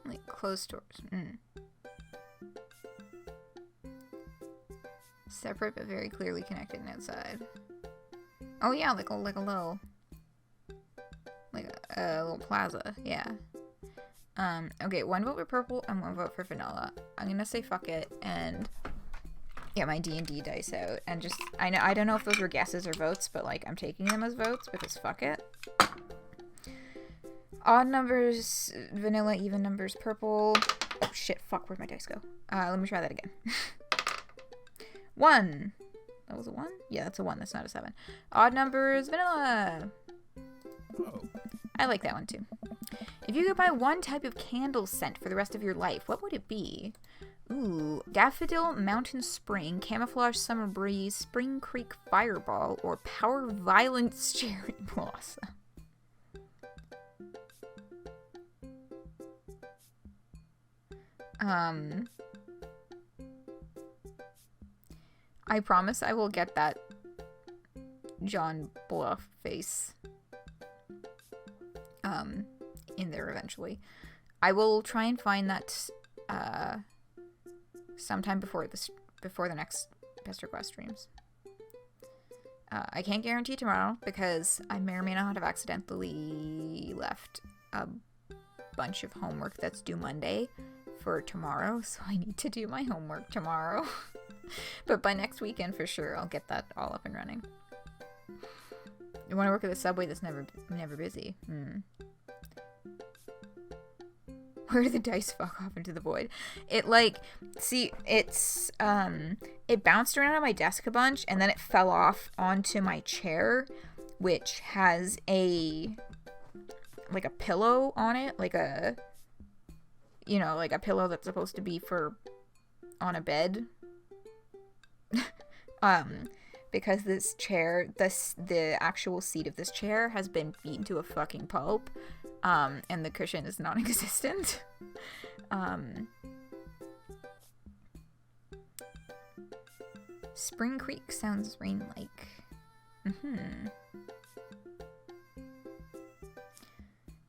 Like, closed stores. Separate but very clearly connected and outside. Oh yeah, like a little plaza, yeah. Okay, one vote for purple and one vote for vanilla. I'm gonna say fuck it and get my D&D dice out and just, I don't know if those were guesses or votes, but like I'm taking them as votes because fuck it. Odd numbers, vanilla, even numbers, purple. Oh shit, fuck, where'd my dice go? Let me try that again. 1. That was a 1? Yeah, that's a 1, that's not a 7. Odd numbers, vanilla. Oh. I like that one too. If you could buy one type of candle scent for the rest of your life, what would it be? Ooh, Daffodil, Mountain Spring, Camouflage Summer Breeze, Spring Creek Fireball, or Power Violence Cherry Blossom. I promise I will get that John Bluff face in there eventually. I will try and find that sometime before the next Pesterquest streams. I can't guarantee tomorrow because I may or may not have accidentally left a bunch of homework that's due Monday for tomorrow, so I need to do my homework tomorrow. But by next weekend for sure I'll get that all up and running. You want to work at the subway that's never busy. Where did the dice fuck off into the void? It it bounced around on my desk a bunch and then it fell off onto my chair, which has a pillow on it, like a pillow that's supposed to be for on a bed. Because this chair, the actual seat of this chair has been beaten to a fucking pulp, and the cushion is non-existent. Spring Creek sounds rain-like.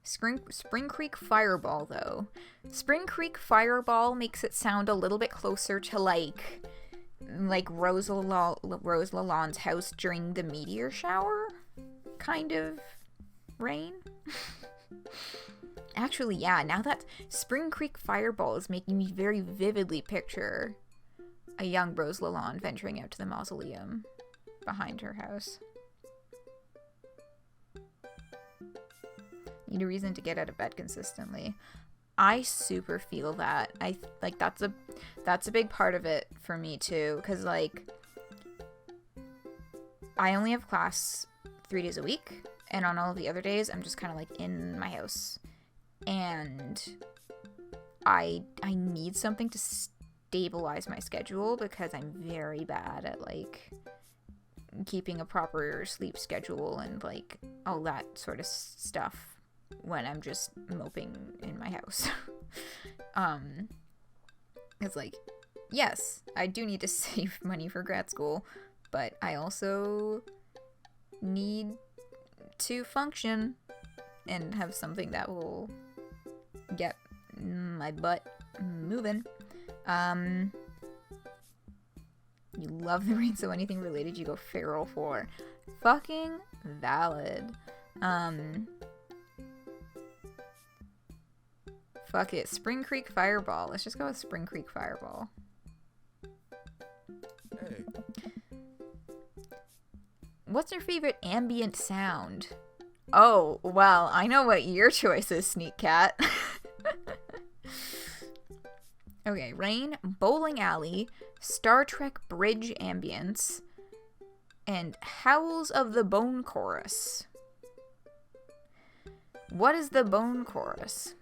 Spring Creek Fireball, though. Spring Creek Fireball makes it sound a little bit closer to like Rose Lalonde's house during the meteor shower kind of rain. Actually, yeah, now that Spring Creek Fireball is making me very vividly picture a young Rose Lalonde venturing out to the mausoleum behind her house. Need a reason to get out of bed consistently. I super feel that. That's a big part of it for me too, because like I only have class 3 days a week, And on all of the other days, I'm just kind of like in my house. And I need something to stabilize my schedule because I'm very bad at like keeping a proper sleep schedule and like all that sort of stuff when I'm just moping in my house. It's like, yes, I do need to save money for grad school, but I also need to function and have something that will get my butt moving. You love the rain, so anything related you go feral for. Fucking valid. Fuck it. Spring Creek Fireball. Let's just go with Spring Creek Fireball. Hey. What's your favorite ambient sound? Oh, well, I know what your choice is, Sneak Cat. Okay, rain, bowling alley, Star Trek bridge ambience, and howls of the bone chorus. What is the bone chorus?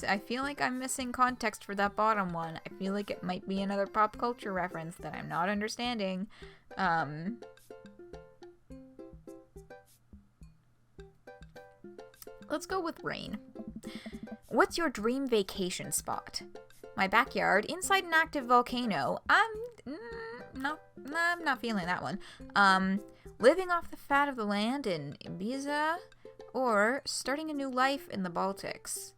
I feel like I'm missing context for that bottom one. I feel like it might be another pop culture reference that I'm not understanding. Let's go with rain. What's your dream vacation spot? My backyard, inside an active volcano. I'm not feeling that one. Living off the fat of the land in Ibiza, or starting a new life in the Baltics.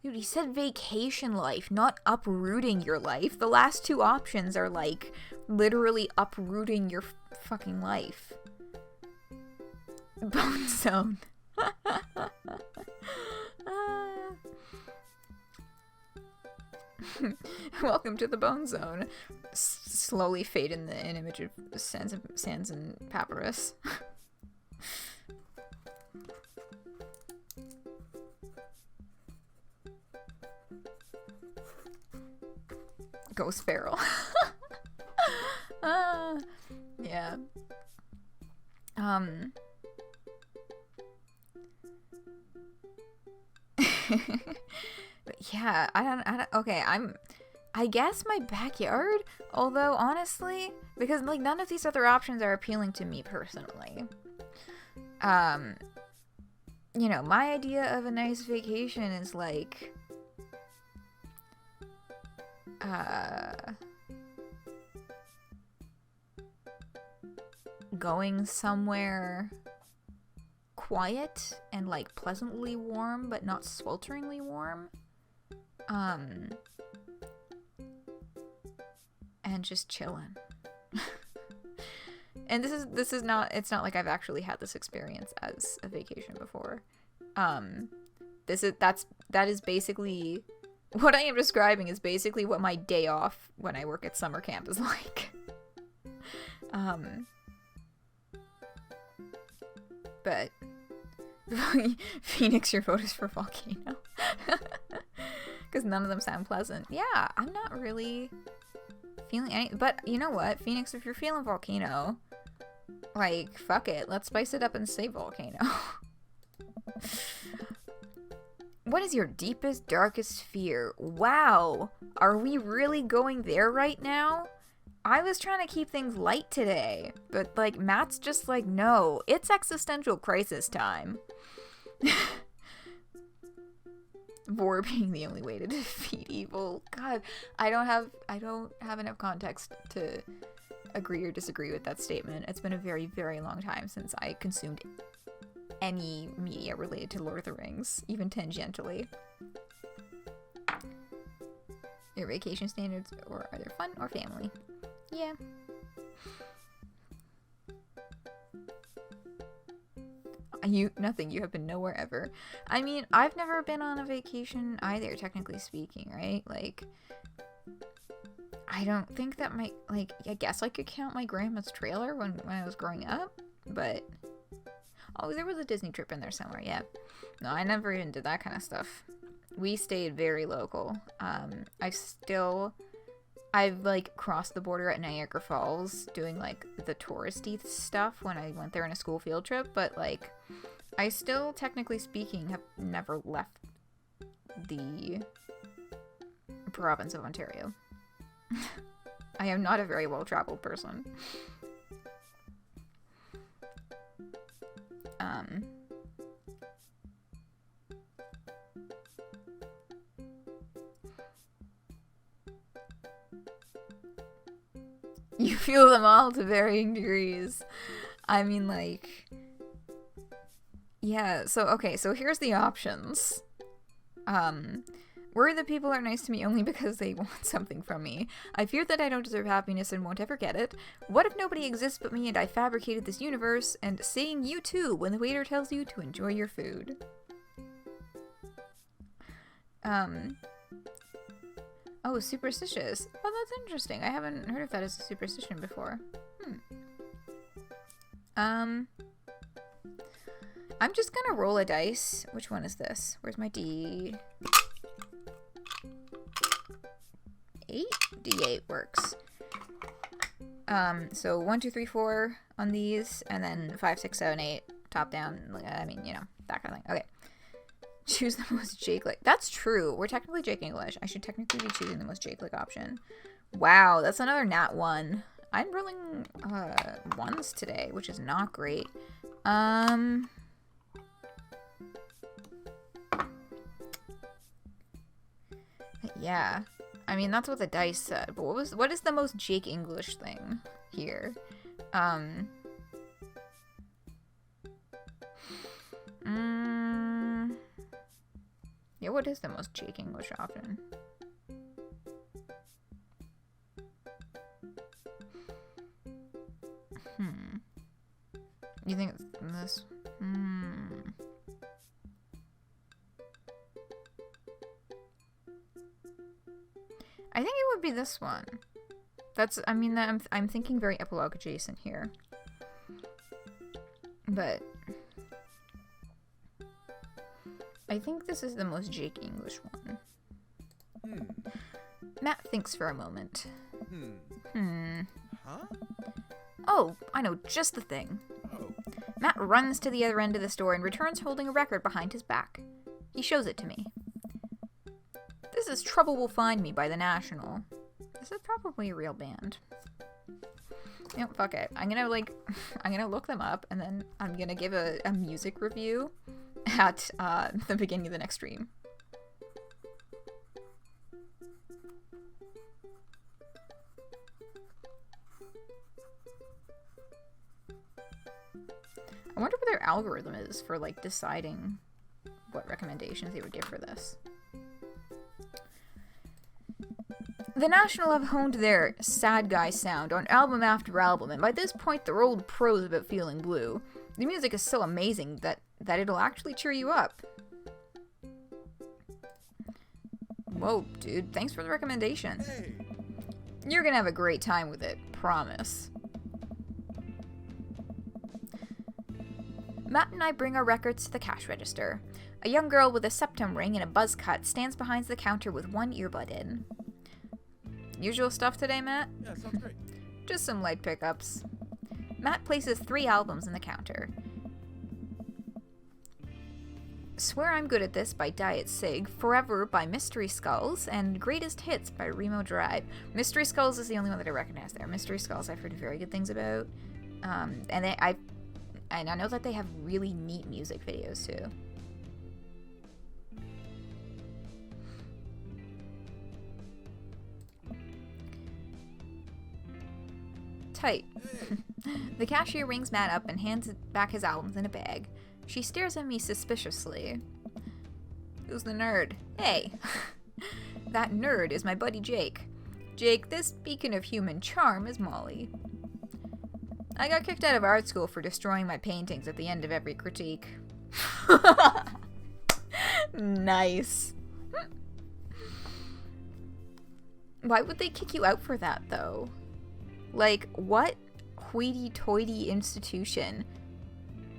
Dude, he said vacation life, not uprooting your life. The last two options are like literally uprooting your fucking life. Bone Zone. Welcome to the Bone Zone. Slowly fade in the image of sands and papyrus. Ghost Feral. Yeah. But yeah, I don't, okay, I guess my backyard, although honestly, because like none of these other options are appealing to me personally. You know, my idea of a nice vacation is like, going somewhere quiet and like pleasantly warm but not swelteringly warm, and just chilling. And this is not, it's not like I've actually had this experience as a vacation before. That is basically what I am describing, is basically what my day off when I work at summer camp is like. But Phoenix, your vote is for volcano. Because none of them sound pleasant. Yeah, I'm not really feeling any, but you know what, Phoenix, if you're feeling volcano, like, fuck it, let's spice it up and say volcano. What is your deepest, darkest fear? Wow, are we really going there right now? I was trying to keep things light today, but like Matt's just like, no, it's existential crisis time. Vor being the only way to defeat evil. God, I don't have enough context to agree or disagree with that statement. It's been a very, very long time since I consumed any media related to Lord of the Rings, even tangentially. Your vacation standards are either fun or family. Yeah. Nothing. You have been nowhere ever. I mean, I've never been on a vacation either, technically speaking, right? Like, I don't think that I guess I could count my grandma's trailer when I was growing up, but oh, there was a Disney trip in there somewhere, yeah. No, I never even did that kind of stuff. we stayed very local. I've like crossed the border at Niagara Falls doing like the touristy stuff when I went there on a school field trip, but like I still, technically speaking, have never left the province of Ontario. I am not a very well-traveled person. You feel them all to varying degrees. I mean, like... Yeah, so here's the options. Worry that people are nice to me only because they want something from me. I fear that I don't deserve happiness and won't ever get it. What if nobody exists but me and I fabricated this universe? And saying you too when the waiter tells you to enjoy your food. Oh, superstitious. Oh, that's interesting. I haven't heard of that as a superstition before. I'm just gonna roll a dice. Which one is this? Where's my D? 8? D8 works. So 1, 2, 3, 4 on these, and then 5, 6, 7, 8 top down. I mean, you know, that kind of thing. Okay. Choose the most Jake-like. That's true. We're technically Jake English. I should technically be choosing the most Jake-like option. Wow, that's another nat 1. I'm rolling 1s today, which is not great. Yeah. I mean, that's what the dice said. But what is the most Jake English thing here? Yeah, what is the most Jake English option? You think it's this? I think it would be this one. That's, I mean, I'm thinking very epilogue adjacent here. But I think this is the most Jake English one. Matt thinks for a moment. Huh? Oh, I know just the thing. Oh. Matt runs to the other end of the store and returns holding a record behind his back. He shows it to me. This is Trouble Will Find Me by The National. This is probably a real band. You know, fuck it. I'm gonna look them up, and then I'm gonna give a music review at the beginning of the next stream. I wonder what their algorithm is for, like, deciding what recommendations they would give for this. The National have honed their sad guy sound on album after album, and by this point they're old pros about feeling blue. The music is so amazing that it'll actually cheer you up. Whoa, dude, thanks for the recommendation. Hey. You're gonna have a great time with it, promise. Matt and I bring our records to the cash register. A young girl with a septum ring and a buzz cut stands behind the counter with one earbud in. Usual stuff today, Matt? Yeah, sounds great. Just some light pickups. Matt places 3 albums in the counter. Swear I'm Good at This by Diet Sig, Forever by Mystery Skulls, and Greatest Hits by Remo Drive. Mystery Skulls is the only one that I recognize there. Mystery Skulls I've heard very good things about. And I know that they have really neat music videos too. Tight. The cashier rings Matt up and hands back his albums in a bag. She stares at me suspiciously. Who's the nerd? Hey! That nerd is my buddy Jake. Jake, this beacon of human charm is Molly. I got kicked out of art school for destroying my paintings at the end of every critique. Nice. Why would they kick you out for that, though? Like, what hoity-toity institution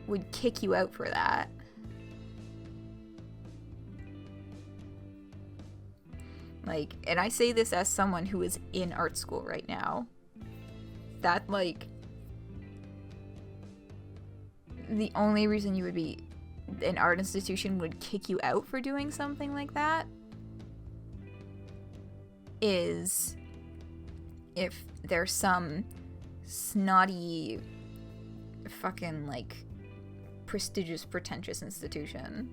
would kick you out for that? Like, and I say this as someone who is in art school right now. That, like, the only reason you would be, an art institution would kick you out for doing something like that is if there's some snotty, fucking, like, prestigious, pretentious institution.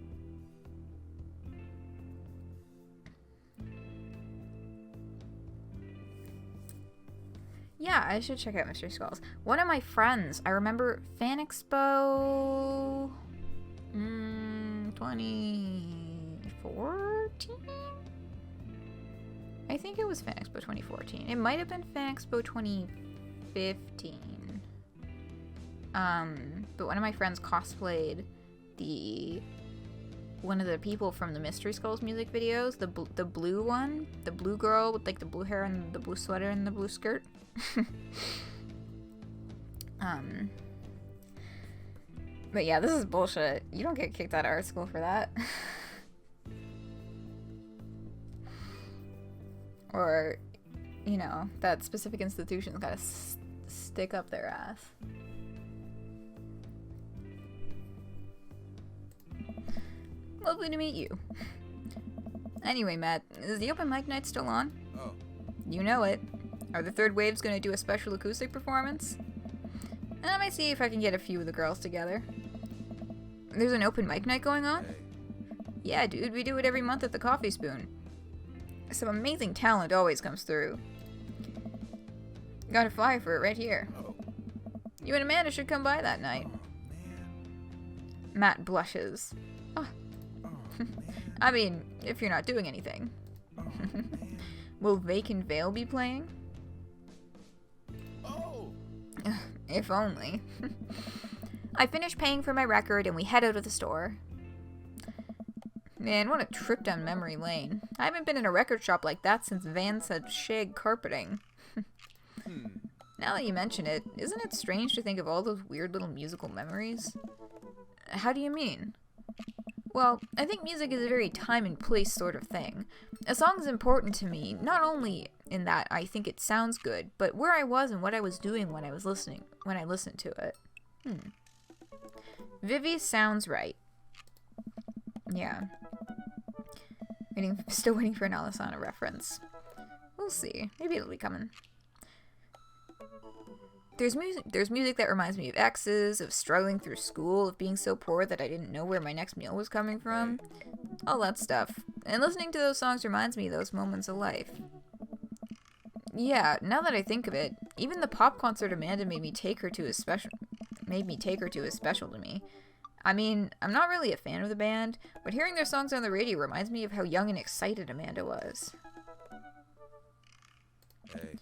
Yeah, I should check out Mystery Skulls. One of my friends, I remember Fan Expo 2014? I think it was Fan Expo 2014. It might have been Fan Expo 2015. But one of my friends cosplayed one of the people from the Mystery Skulls music videos, the blue one, the blue girl with like the blue hair and the blue sweater and the blue skirt. But yeah, this is bullshit. You don't get kicked out of art school for that. Or, you know, that specific institution's gotta stick up their ass. Lovely to meet you. Anyway, Matt, is the open mic night still on? Oh. You know it. Are the Third Waves gonna do a special acoustic performance? And I might see if I can get a few of the girls together. There's an open mic night going on? Hey. Yeah, dude, we do it every month at the Coffee Spoon. Some amazing talent always comes through. Got a flyer for it right here. Oh. You and Amanda should come by that night. Oh, man. Matt blushes. Oh, man. I mean, if you're not doing anything. Oh, man. Will Vacant Veil be playing? Oh. If only. I finished paying for my record and we head out of the store. Man, what a trip down memory lane. I haven't been in a record shop like that since Vance had shag carpeting. Now that you mention it, isn't it strange to think of all those weird little musical memories? How do you mean? Well, I think music is a very time and place sort of thing. A song is important to me, not only in that I think it sounds good, but where I was and what I was doing when I listened to it. Vivi sounds right. Yeah. Still waiting for an Alisana reference. We'll see. Maybe it'll be coming. There's music that reminds me of exes, of struggling through school, of being so poor that I didn't know where my next meal was coming from. All that stuff. And listening to those songs reminds me of those moments of life. Yeah, now that I think of it, even the pop concert Amanda made me take her to is special to me. I mean, I'm not really a fan of the band, but hearing their songs on the radio reminds me of how young and excited Amanda was. Hey.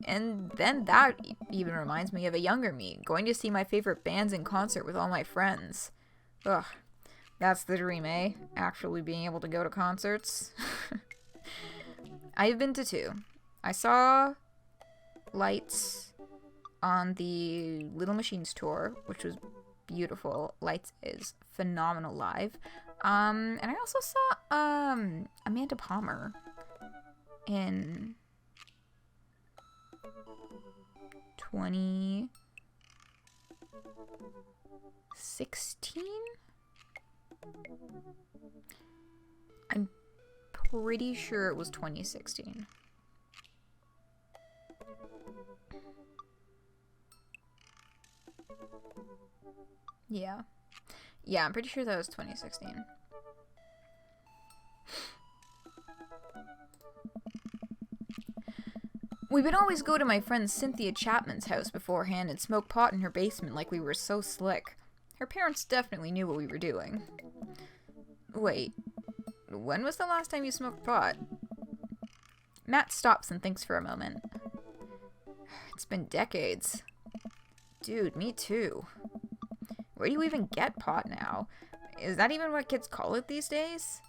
And then that even reminds me of a younger me, going to see my favorite bands in concert with all my friends. Ugh, that's the dream, eh? Actually being able to go to concerts. I've been to 2. I saw Lights on the Little Machines tour, which was beautiful. Lights is phenomenal live. And I also saw Amanda Palmer in 2016? I'm pretty sure it was 2016. Yeah. Yeah, I'm pretty sure that was 2016. We would always go to my friend Cynthia Chapman's house beforehand and smoke pot in her basement like we were so slick. Her parents definitely knew what we were doing. Wait, when was the last time you smoked pot? Matt stops and thinks for a moment. It's been decades. Dude, me too. Where do you even get pot now? Is that even what kids call it these days?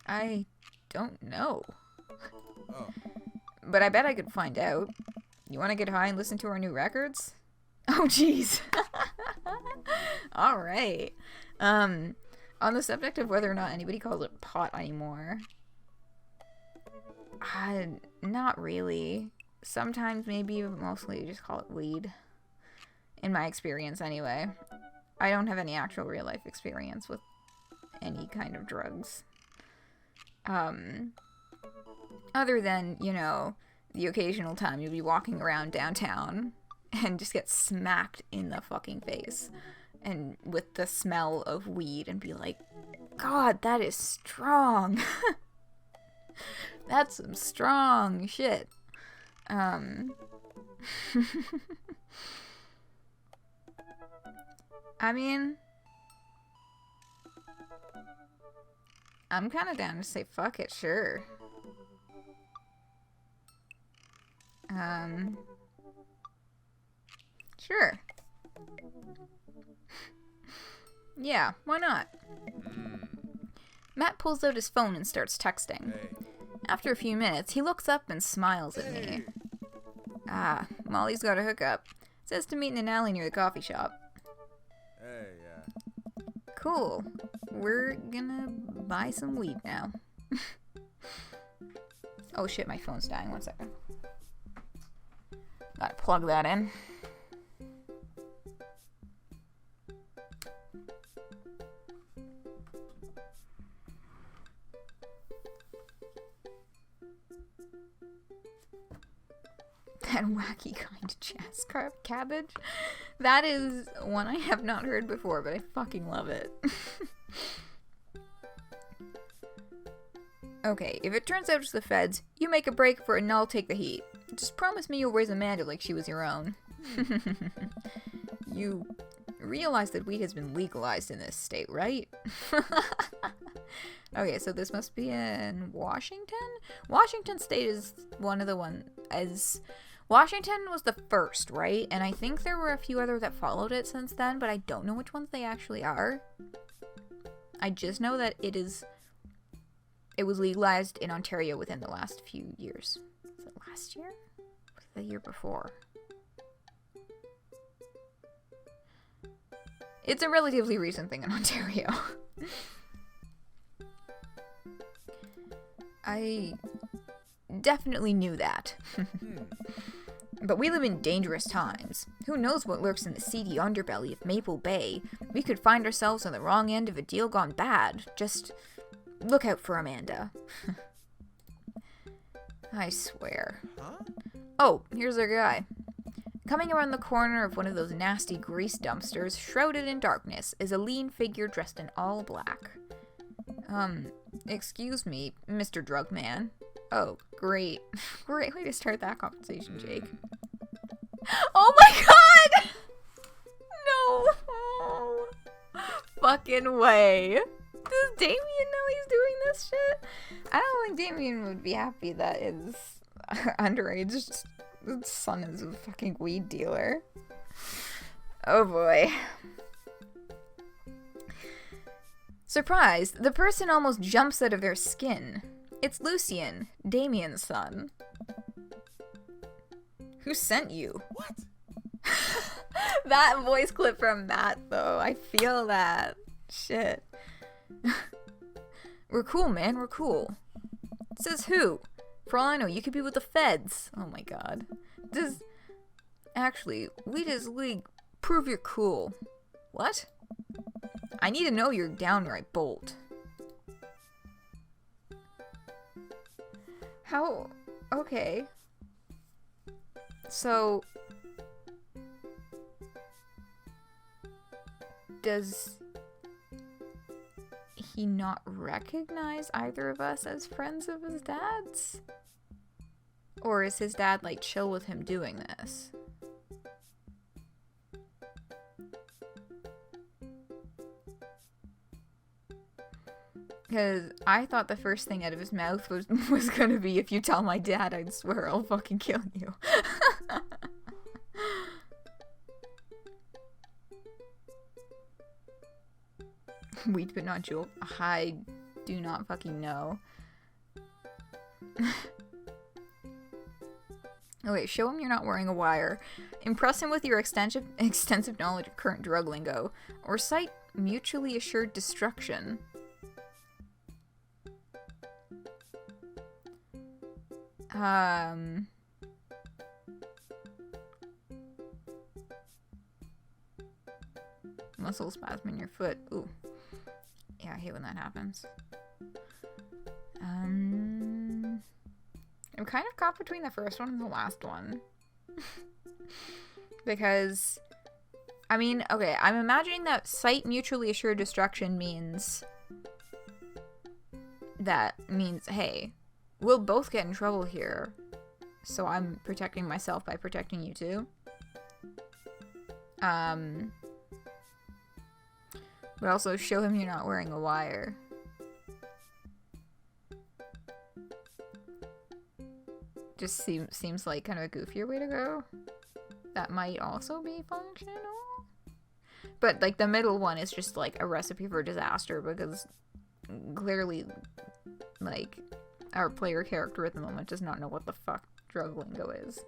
I don't know. Oh. But I bet I could find out. You want to get high and listen to our new records? Oh, jeez. All right. On the subject of whether or not anybody calls it pot anymore, not really. Sometimes maybe, but mostly you just call it weed. In my experience, anyway. I don't have any actual real life experience with any kind of drugs. Other than, you know, the occasional time you'll be walking around downtown and just get smacked in the fucking face. And with the smell of weed and be like, God, that is strong. That's some strong shit. I mean, I'm kind of down to say fuck it, sure. Sure. Yeah, why not? Matt pulls out his phone and starts texting. Hey. After a few minutes, he looks up and smiles at me. Ah, Molly's got a hookup. Says to meet in an alley near the coffee shop. Hey, Cool. We're gonna buy some weed now. Oh shit, my phone's dying. 1 second. Gotta plug that in. That wacky kind of jazz cabbage. That is one I have not heard before, but I fucking love it. Okay, if it turns out it's the feds, you make a break for it and I'll take the heat. Just promise me you'll raise Amanda like she was your own. You realize that weed has been legalized in this state, right? Okay, so this must be in Washington? Washington State is one of the Washington was the first, right? And I think there were a few other that followed it since then, but I don't know which ones they actually are. I just know that it was legalized in Ontario within the last few years. Was it last year? Was it the year before? It's a relatively recent thing in Ontario. I definitely knew that. But we live in dangerous times. Who knows what lurks in the seedy underbelly of Maple Bay? We could find ourselves on the wrong end of a deal gone bad. Just look out for Amanda. I swear. Huh? Oh, here's our guy. Coming around the corner of one of those nasty grease dumpsters, shrouded in darkness, is a lean figure dressed in all black. Excuse me, Mr. Drug Man. Oh, great. Great way to start that conversation, Jake. Oh my god! No! Fucking way. Does Damien know he's doing this shit? I don't think Damien would be happy that his underage son is a fucking weed dealer. Oh boy. Surprised, the person almost jumps out of their skin. It's Lucien, Damien's son. Who sent you? What? That voice clip from Matt, though. I feel that. Shit. We're cool, man. We're cool. Says who? For all I know, you could be with the feds. Oh my god. Actually, weed is league. Prove you're cool. What? I need to know you're downright bold. How? Okay. So, does he not recognize either of us as friends of his dad's? Or is his dad, like, chill with him doing this? Because I thought the first thing out of his mouth was gonna be, if you tell my dad, I'd swear I'll fucking kill you. Weed but not jewel. I do not fucking know. Okay, show him you're not wearing a wire. Impress him with your extensive knowledge of current drug lingo. Or cite mutually assured destruction. Muscle spasm in your foot. Ooh. Yeah, I hate when that happens. I'm kind of caught between the first one and the last one. Because, I mean, okay, I'm imagining that sight mutually assured destruction means, hey, we'll both get in trouble here. So I'm protecting myself by protecting you too. But also show him you're not wearing a wire. Just seems like kind of a goofier way to go. That might also be functional. But, like, the middle one is just, like, a recipe for disaster because clearly, like, our player character at the moment does not know what the fuck drug lingo is.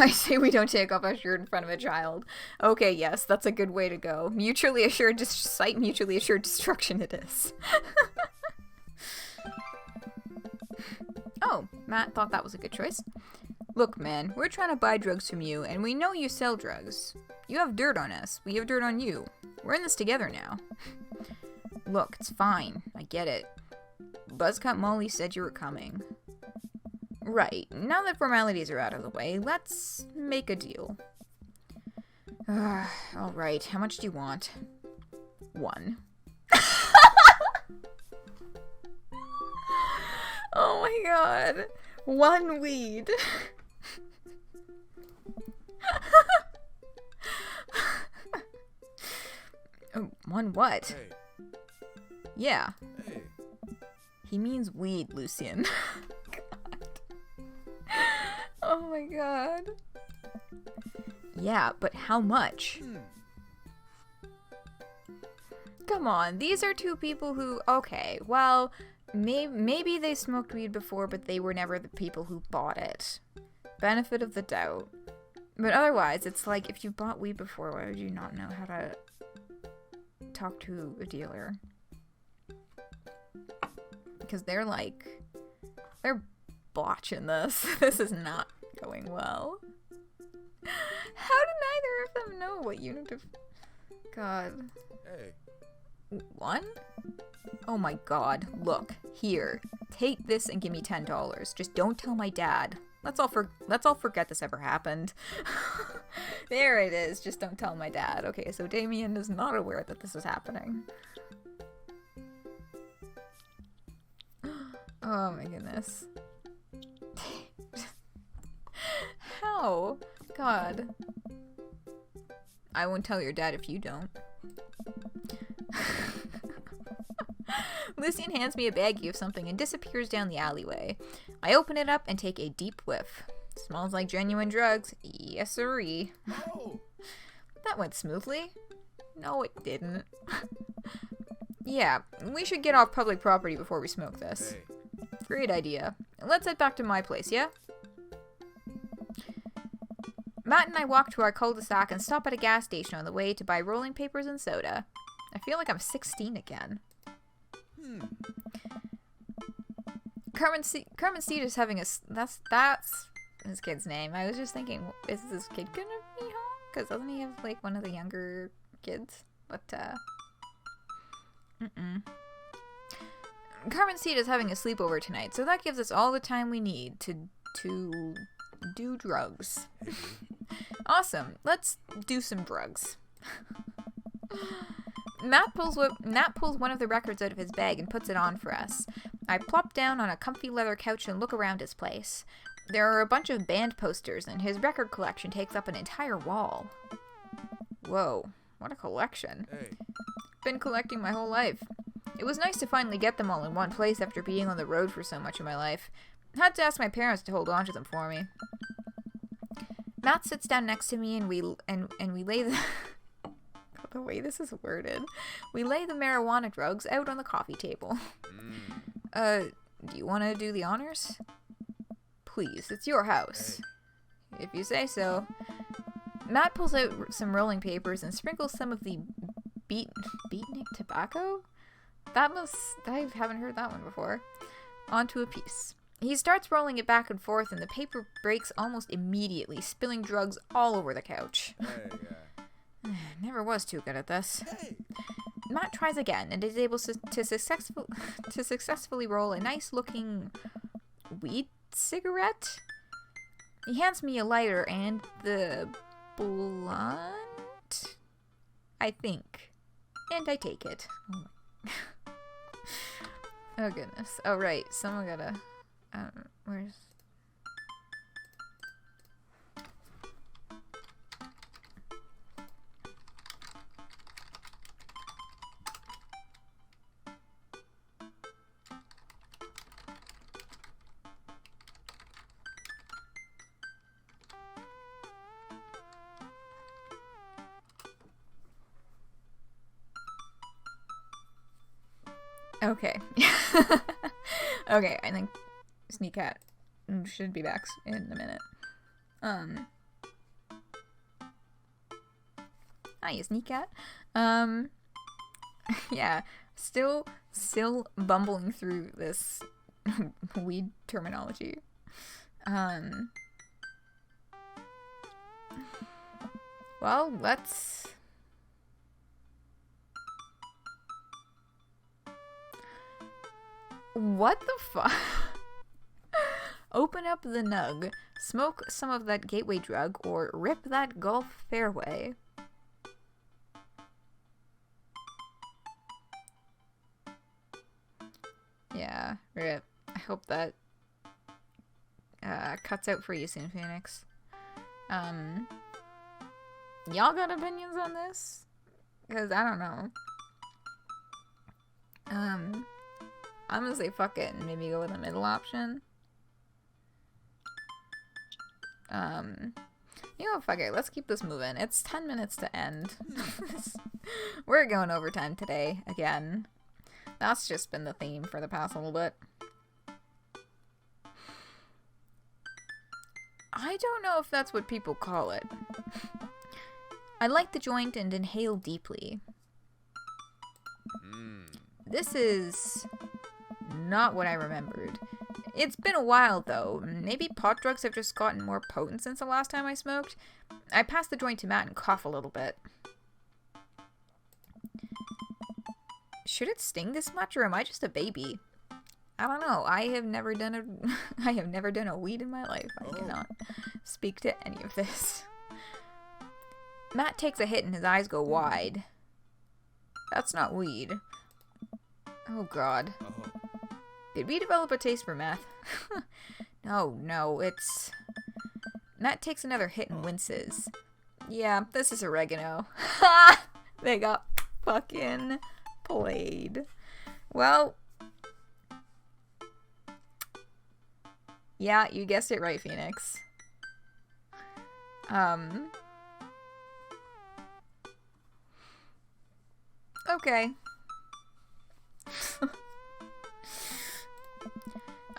I say we don't take off our shirt in front of a child. Okay, yes, that's a good way to go. Mutually assured, sight mutually assured destruction it is. Oh, Matt thought that was a good choice. Look, man, we're trying to buy drugs from you, and we know you sell drugs. You have dirt on us. We have dirt on you. We're in this together now. Look, it's fine. I get it. Buzzcut Molly said you were coming. Right. Now that formalities are out of the way, let's make a deal. Alright, how much do you want? 1. Oh my god. 1 weed. Oh, 1 what? Hey. Yeah. Hey. He means weed, Lucian. God. Oh my god. Yeah, but how much? Come on, these are 2 people who... Okay, well, maybe they smoked weed before, but they were never the people who bought it. Benefit of the doubt. But otherwise, it's like, if you bought weed before, why would you not know how to talk to a dealer? Because they're botching this. This is not going well. How did neither of them know what unit of... God. Hey. 1? Oh my god. Look. Here. Take this and give me $10. Just don't tell my dad. Let's all forget this ever happened. There it is. Just don't tell my dad. Okay, so Damien is not aware that this is happening. Oh my goodness. How? God. I won't tell your dad if you don't. Lucian hands me a baggie of something and disappears down the alleyway. I open it up and take a deep whiff. Smells like genuine drugs. Yes, sirree. Oh. That went smoothly. No, it didn't. Yeah, we should get off public property before we smoke this. Hey. Great idea. Let's head back to my place, yeah? Matt and I walk to our cul-de-sac and stop at a gas station on the way to buy rolling papers and soda. I feel like I'm 16 again. Carmen Seed is having a... That's his kid's name. I was just thinking, is this kid gonna be home? Because doesn't he have, like, one of the younger kids? But, Carmen Seed is having a sleepover tonight, so that gives us all the time we need to do drugs. Awesome. Let's do some drugs. Nat pulls one of the records out of his bag and puts it on for us. I plop down on a comfy leather couch and look around his place. There are a bunch of band posters, and his record collection takes up an entire wall. Whoa, what a collection. Hey. Been collecting my whole life. It was nice to finally get them all in one place after being on the road for so much of my life. Had to ask my parents to hold on to them for me. Matt sits down next to me and we lay the way this is worded. We lay the marijuana drugs out on the coffee table. Do you want to do the honors? Please, it's your house. Hey. If you say so. Matt pulls out some rolling papers and sprinkles some of the beatnik tobacco? I haven't heard that one before. Onto a piece. He starts rolling it back and forth, and the paper breaks almost immediately, spilling drugs all over the couch. Hey, Never was too good at this. hey. Matt tries again and is able to successfully roll a nice-looking weed cigarette. He hands me a lighter and the blunt, I think, and I take it. Oh goodness. Oh right, someone gotta. Where's? Okay. Okay, I think Sneak Cat should be back in a minute. Hi, Sneak Cat. Yeah, still bumbling through this weed terminology. Well, let's... What the fuck? Open up the nug, smoke some of that gateway drug, or rip that Gulf fairway. Yeah, rip. I hope that cuts out for you soon, Phoenix. Y'all got opinions on this? Because I don't know. I'm gonna say fuck it and maybe go with the middle option. You know what, fuck it, let's keep this moving. It's 10 minutes to end. We're going overtime today, again. That's just been the theme for the past little bit. I don't know if that's what people call it. I light the joint and inhale deeply. This is not what I remembered. It's been a while, though. Maybe pot drugs have just gotten more potent since the last time I smoked. I pass the joint to Matt and cough a little bit. Should it sting this much, or am I just a baby? I don't know. I have never done a weed in my life. I cannot speak to any of this. Matt takes a hit and his eyes go wide. That's not weed. Oh god. Did we develop a taste for meth? No, it's... Matt takes another hit and winces. Yeah, this is oregano. Ha! They got fucking played. Well... Yeah, you guessed it right, Phoenix. Okay.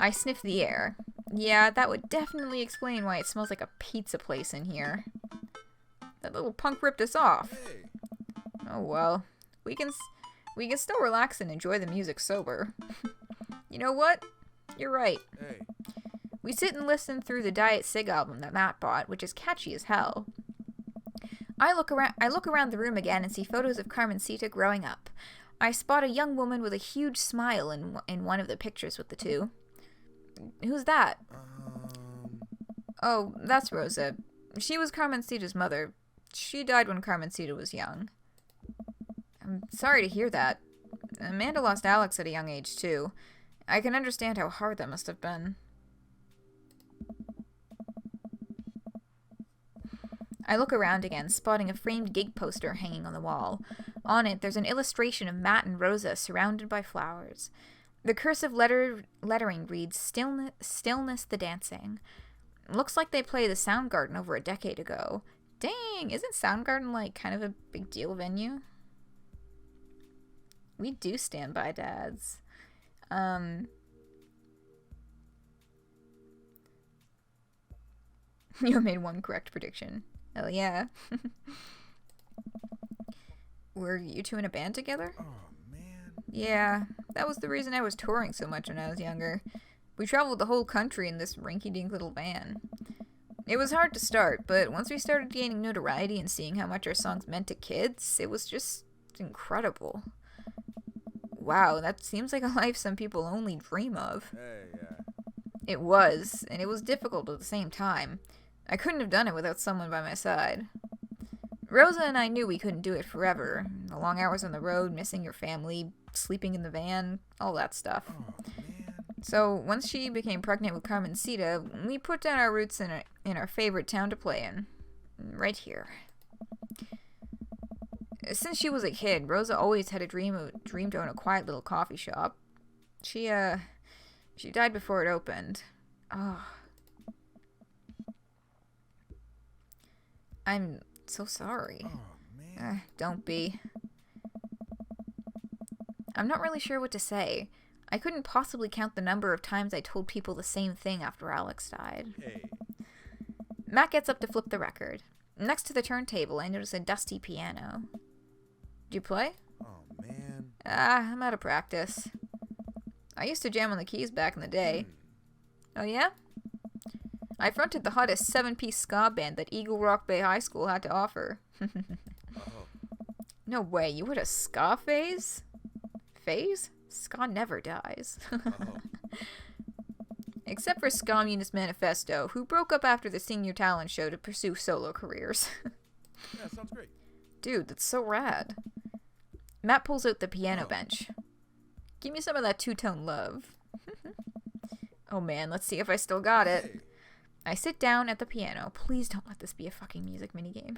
I sniff the air. Yeah, that would definitely explain why it smells like a pizza place in here. That little punk ripped us off. Hey. Oh well. We can still relax and enjoy the music sober. You know what? You're right. Hey. We sit and listen through the Diet Sig album that Matt bought, which is catchy as hell. I look around the room again and see photos of Carmencita growing up. I spot a young woman with a huge smile in one of the pictures with the two. Who's that? Oh, that's Rosa. She was Carmencita's mother. She died when Carmencita was young. I'm sorry to hear that. Amanda lost Alex at a young age, too. I can understand how hard that must have been. I look around again, spotting a framed gig poster hanging on the wall. On it, there's an illustration of Matt and Rosa surrounded by flowers. The cursive lettering reads, Stillness the Dancing. Looks like they played the Soundgarden over a decade ago. Dang, isn't Soundgarden like kind of a big deal venue? We do stand by dads. You made one correct prediction. Hell yeah. Were you two in a band together? Oh, man. Yeah, that was the reason I was touring so much when I was younger. We traveled the whole country in this rinky-dink little van. It was hard to start, but once we started gaining notoriety and seeing how much our songs meant to kids, it was just incredible. Wow, that seems like a life some people only dream of. Hey, It was, and it was difficult at the same time. I couldn't have done it without someone by my side. Rosa and I knew we couldn't do it forever. The long hours on the road, missing your family, sleeping in the van, all that stuff. oh, man. So, once she became pregnant with Carmencita, we put down our roots in our favorite town to play in. Right here. Since she was a kid, Rosa always had a dream to own a quiet little coffee shop. She died before it opened. Oh. I'm so sorry. Oh, man. Don't be. I'm not really sure what to say. I couldn't possibly count the number of times I told people the same thing after Alex died. Hey. Matt gets up to flip the record. Next to the turntable, I notice a dusty piano. Do you play? Oh, man. I'm out of practice. I used to jam on the keys back in the day. Oh yeah? I fronted the hottest 7-piece ska band that Eagle Rock Bay High School had to offer. Oh. No way, you had a ska phase? Phase? Ska never dies. Oh. Except for Ska Munis Manifesto, who broke up after the senior talent show to pursue solo careers. Yeah, sounds great. Dude, that's so rad. Matt pulls out the piano bench. Give me some of that two-tone love. Oh man, let's see if I still got it. Hey. I sit down at the piano. Please don't let this be a fucking music minigame.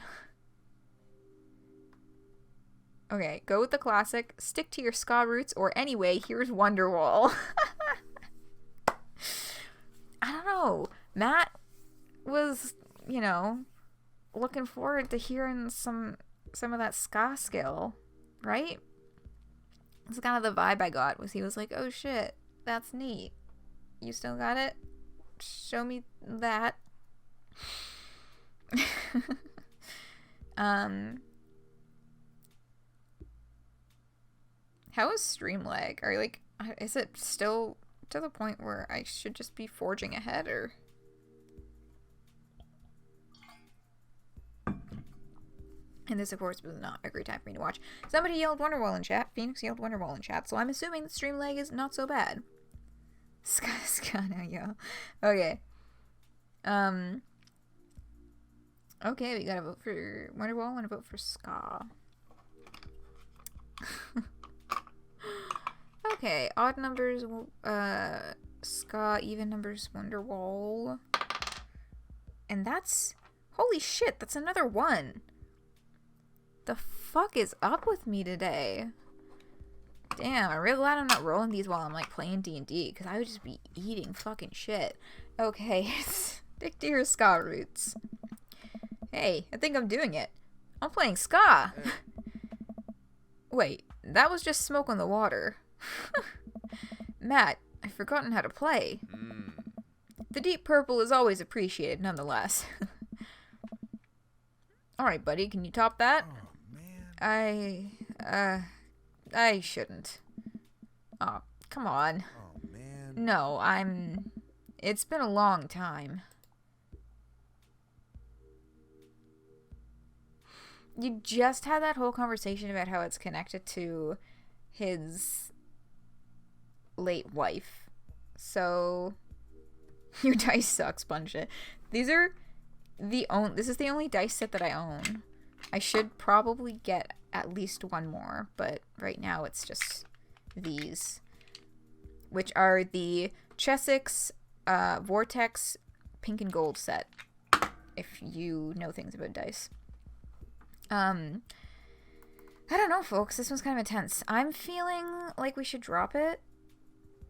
Okay, go with the classic, stick to your ska roots, or anyway, here's Wonderwall. I don't know. Matt was, looking forward to hearing some of that ska skill, right? That's kind of the vibe I got, was he was like, oh shit, that's neat. You still got it? Show me that. How is stream lag? Is it still to the point where I should just be forging ahead, or? And this, of course, was not a great time for me to watch. Somebody yelled Wonderwall in chat. Phoenix yelled Wonderwall in chat, so I'm assuming that stream lag is not so bad. Ska now, yo. Okay. Okay, we gotta vote for Wonderwall and a vote for Ska. Okay, odd numbers, Ska, even numbers, Wonderwall. And that's... Holy shit, that's another one. The fuck is up with me today? Damn, I'm real glad I'm not rolling these while I'm, playing D&D, because I would just be eating fucking shit. Okay, stick to your ska roots. Hey, I think I'm doing it. I'm playing ska! Hey. Wait, that was just smoke on the water. Matt, I've forgotten how to play. The deep purple is always appreciated, nonetheless. Alright, buddy, can you top that? Oh, man. I shouldn't. Oh, come on. Oh, man. No, it's been a long time. You just had that whole conversation about how it's connected to his late wife. So, your dice sucks, bunch it. This is the only dice set that I own. I should probably get at least one more, but right now it's just these, which are the Chessex Vortex Pink and Gold set, if you know things about dice. I don't know, folks. This one's kind of intense. I'm feeling like we should drop it,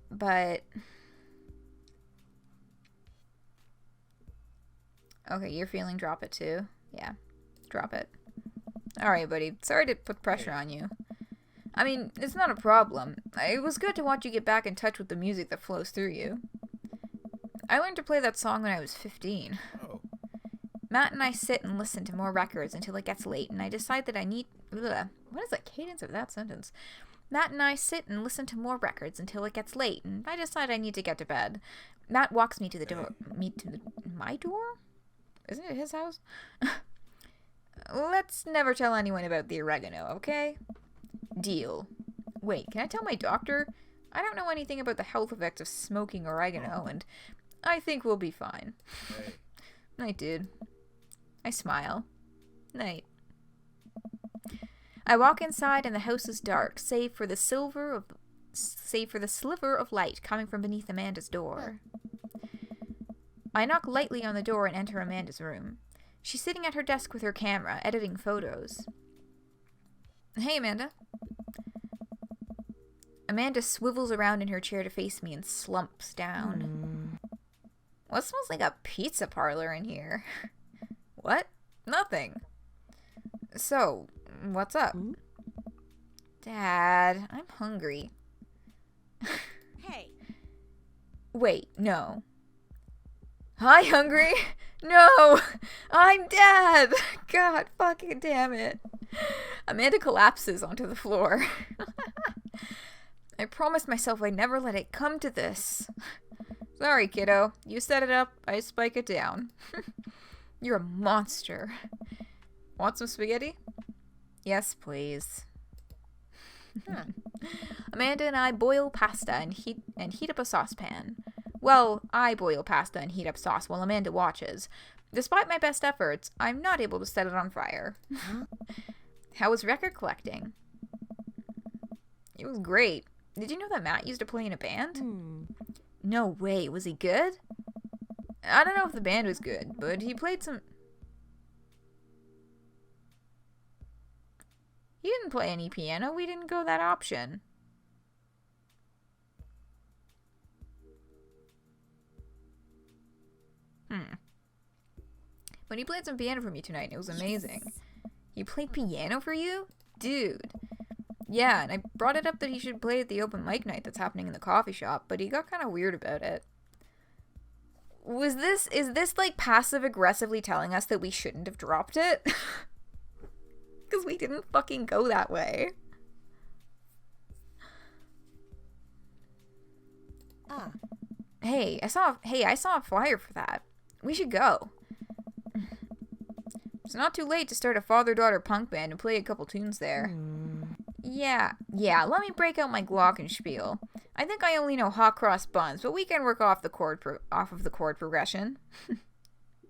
but... Okay, you're feeling drop it too? Yeah, drop it. Alright, buddy. Sorry to put pressure on you. I mean, it's not a problem. It was good to watch you get back in touch with the music that flows through you. I learned to play that song when I was 15. Oh. Matt and I sit and listen to more records until it gets late, and I decide that I need... Ugh, what is the cadence of that sentence? Matt and I sit and listen to more records until it gets late, and I decide I need to get to bed. Matt walks me to the door. My door? Isn't it his house? Let's never tell anyone about the oregano, okay? Deal. Wait, can I tell my doctor? I don't know anything about the health effects of smoking oregano, and I think we'll be fine. Hey. Night, dude. I smile. Night. I walk inside and the house is dark, save for the sliver of light coming from beneath Amanda's door. I knock lightly on the door and enter Amanda's room. She's sitting at her desk with her camera, editing photos. Hey, Amanda. Amanda swivels around in her chair to face me and slumps down. What smells like a pizza parlor in here? What? Nothing. So, what's up? Dad, I'm hungry. Hey. Wait, no. Hi, hungry? No! I'm Dad! God fucking damn it. Amanda collapses onto the floor. I promised myself I'd never let it come to this. Sorry, kiddo. You set it up, I spike it down. You're a monster. Want some spaghetti? Yes, please. Amanda and I boil pasta and heat up a saucepan. Well, I boil pasta and heat up sauce while Amanda watches. Despite my best efforts, I'm not able to set it on fire. How was record collecting? It was great. Did you know that Matt used to play in a band? No way. Was he good? I don't know if the band was good, but he played some... He didn't play any piano. We didn't go that option. But he played some piano for me tonight, and it was amazing. He played piano for you? Dude. Yeah, and I brought it up that he should play at the open mic night that's happening in the coffee shop, but he got kind of weird about it. Is this like passive aggressively telling us that we shouldn't have dropped it? Because we didn't fucking go that way. Hey, I saw a flyer for that. We should go. It's not too late to start a father-daughter punk band and play a couple tunes there. Yeah, let me break out my glockenspiel. I think I only know hot cross buns, but we can work off of the chord progression.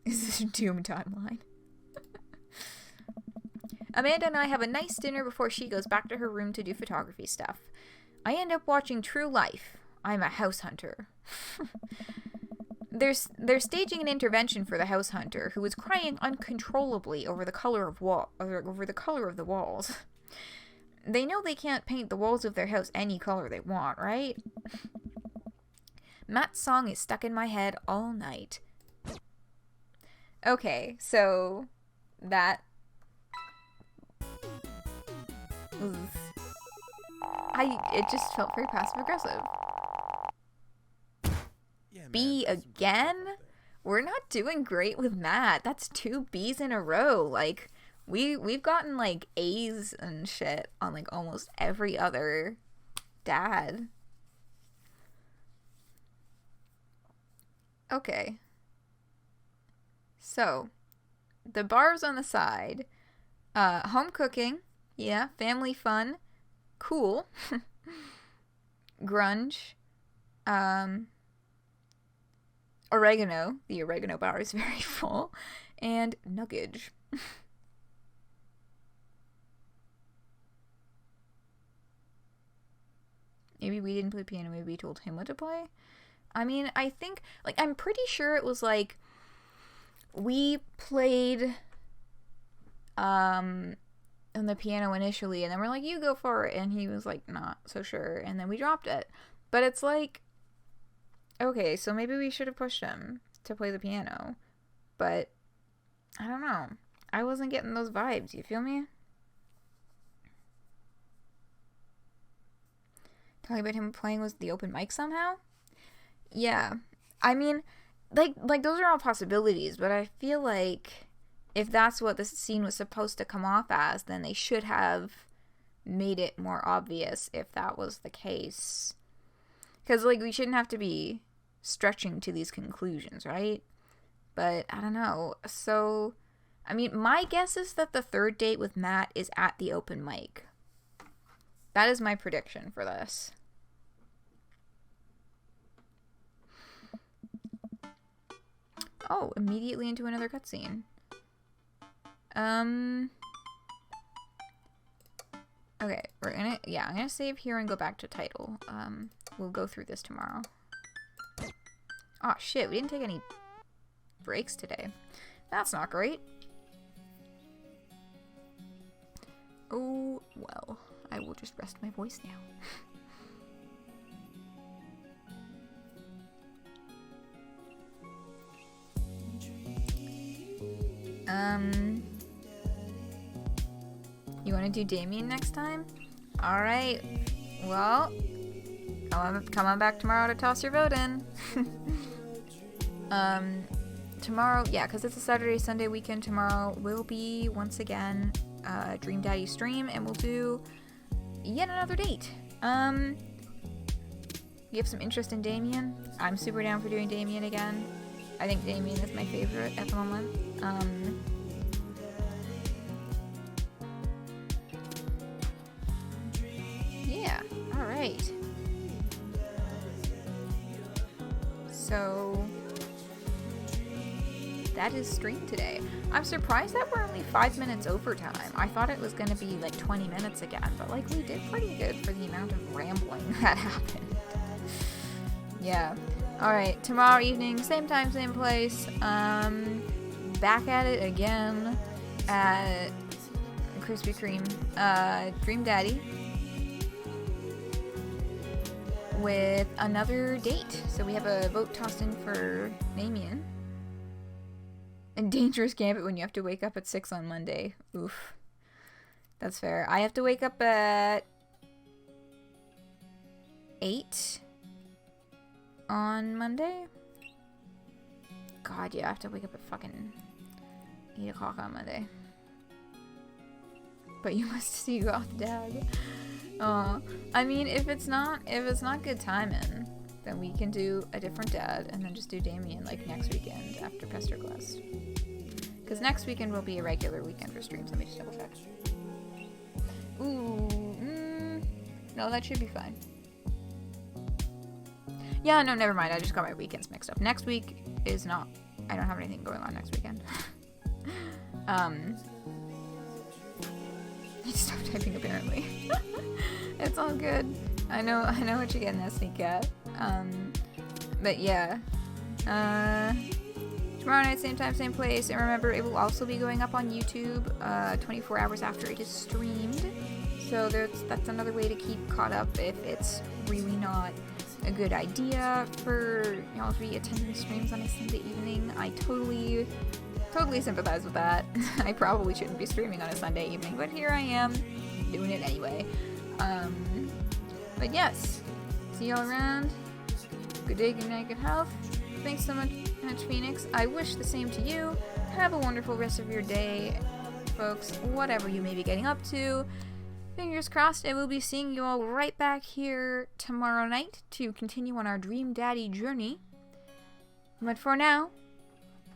Is this a Doom timeline? Amanda and I have a nice dinner before she goes back to her room to do photography stuff. I end up watching True Life. I'm a house hunter. They're staging an intervention for the house hunter, who is crying uncontrollably over the color of the walls. They know they can't paint the walls of their house any color they want, right? Matt's song is stuck in my head all night. Okay, so that it just felt very passive aggressive. Yeah, man, B that's again? something. We're not doing great with Matt. That's 2 B's in a row. Like, we've gotten like A's and shit on like almost every other dad. Okay. So, the bars on the side. Home cooking. Yeah, family fun. Cool. Grunge. Oregano. The oregano bar is very full. And nuggage. Maybe we didn't play piano. Maybe we told him what to play. I mean, I think, like, I'm pretty sure it was like we played on the piano initially, and then we're like, you go for it, and he was like, not so sure, and then we dropped it. But it's like, okay, so maybe we should have pushed him to play the piano, but I don't know. I wasn't getting those vibes, you feel me? Talking about him playing with the open mic somehow? Yeah. I mean, like those are all possibilities, but I feel like if that's what this scene was supposed to come off as, then they should have made it more obvious if that was the case. Because, like, we shouldn't have to be stretching to these conclusions, right? But, I don't know. So, I mean, my guess is that the third date with Matt is at the open mic. That is my prediction for this. Oh, immediately into another cutscene. Okay, I'm gonna save here and go back to title. We'll go through this tomorrow. Oh shit, we didn't take any breaks today. That's not great. Oh, well, I will just rest my voice now. You want to do Damien next time? Alright, well, come on back tomorrow to toss your vote in. Tomorrow, yeah, because it's a Saturday, Sunday weekend, tomorrow will be, once again, Dream Daddy stream, and we'll do yet another date. You have some interest in Damien? I'm super down for doing Damien again. I think Damien is my favorite at the moment. Yeah, alright. So, that is stream today. I'm surprised that we're only 5 minutes over time. I thought it was gonna be like 20 minutes again, but like we did pretty good for the amount of rambling that happened. Yeah. Alright, tomorrow evening, same time, same place. Back at it again at Krispy Kreme. Dream Daddy. With another date. So we have a vote tossed in for Damien. And Dangerous Gambit when you have to wake up at 6 on Monday. Oof. That's fair. I have to wake up at 8 on Monday. God, yeah, I have to wake up at fucking 8 o'clock on Monday. But you must see Goth Dad. I mean, if it's not good timing, then we can do a different dad and then just do Damien like next weekend after Pesterquest. Because next weekend will be a regular weekend for streams. Let me just double check. Ooh, no, that should be fine. Yeah, no, never mind. I just got my weekends mixed up. Next week is not. I don't have anything going on next weekend. I need to stop typing apparently. It's all good. I know what you're getting at, Sneak Cat. But yeah. Tomorrow night, same time, same place. And remember, it will also be going up on YouTube 24 hours after it is streamed. So that's another way to keep caught up if it's really not a good idea for y'all to be attending streams on a Sunday evening. I totally sympathize with that. I probably shouldn't be streaming on a Sunday evening, but here I am doing it anyway. But yes, see y'all around. Good day, good night, good health. Thanks so much, Phoenix. I wish the same to you. Have a wonderful rest of your day, folks, whatever you may be getting up to. Fingers crossed, I will be seeing you all right back here tomorrow night to continue on our Dream Daddy journey. But for now,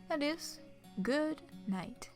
that is good night.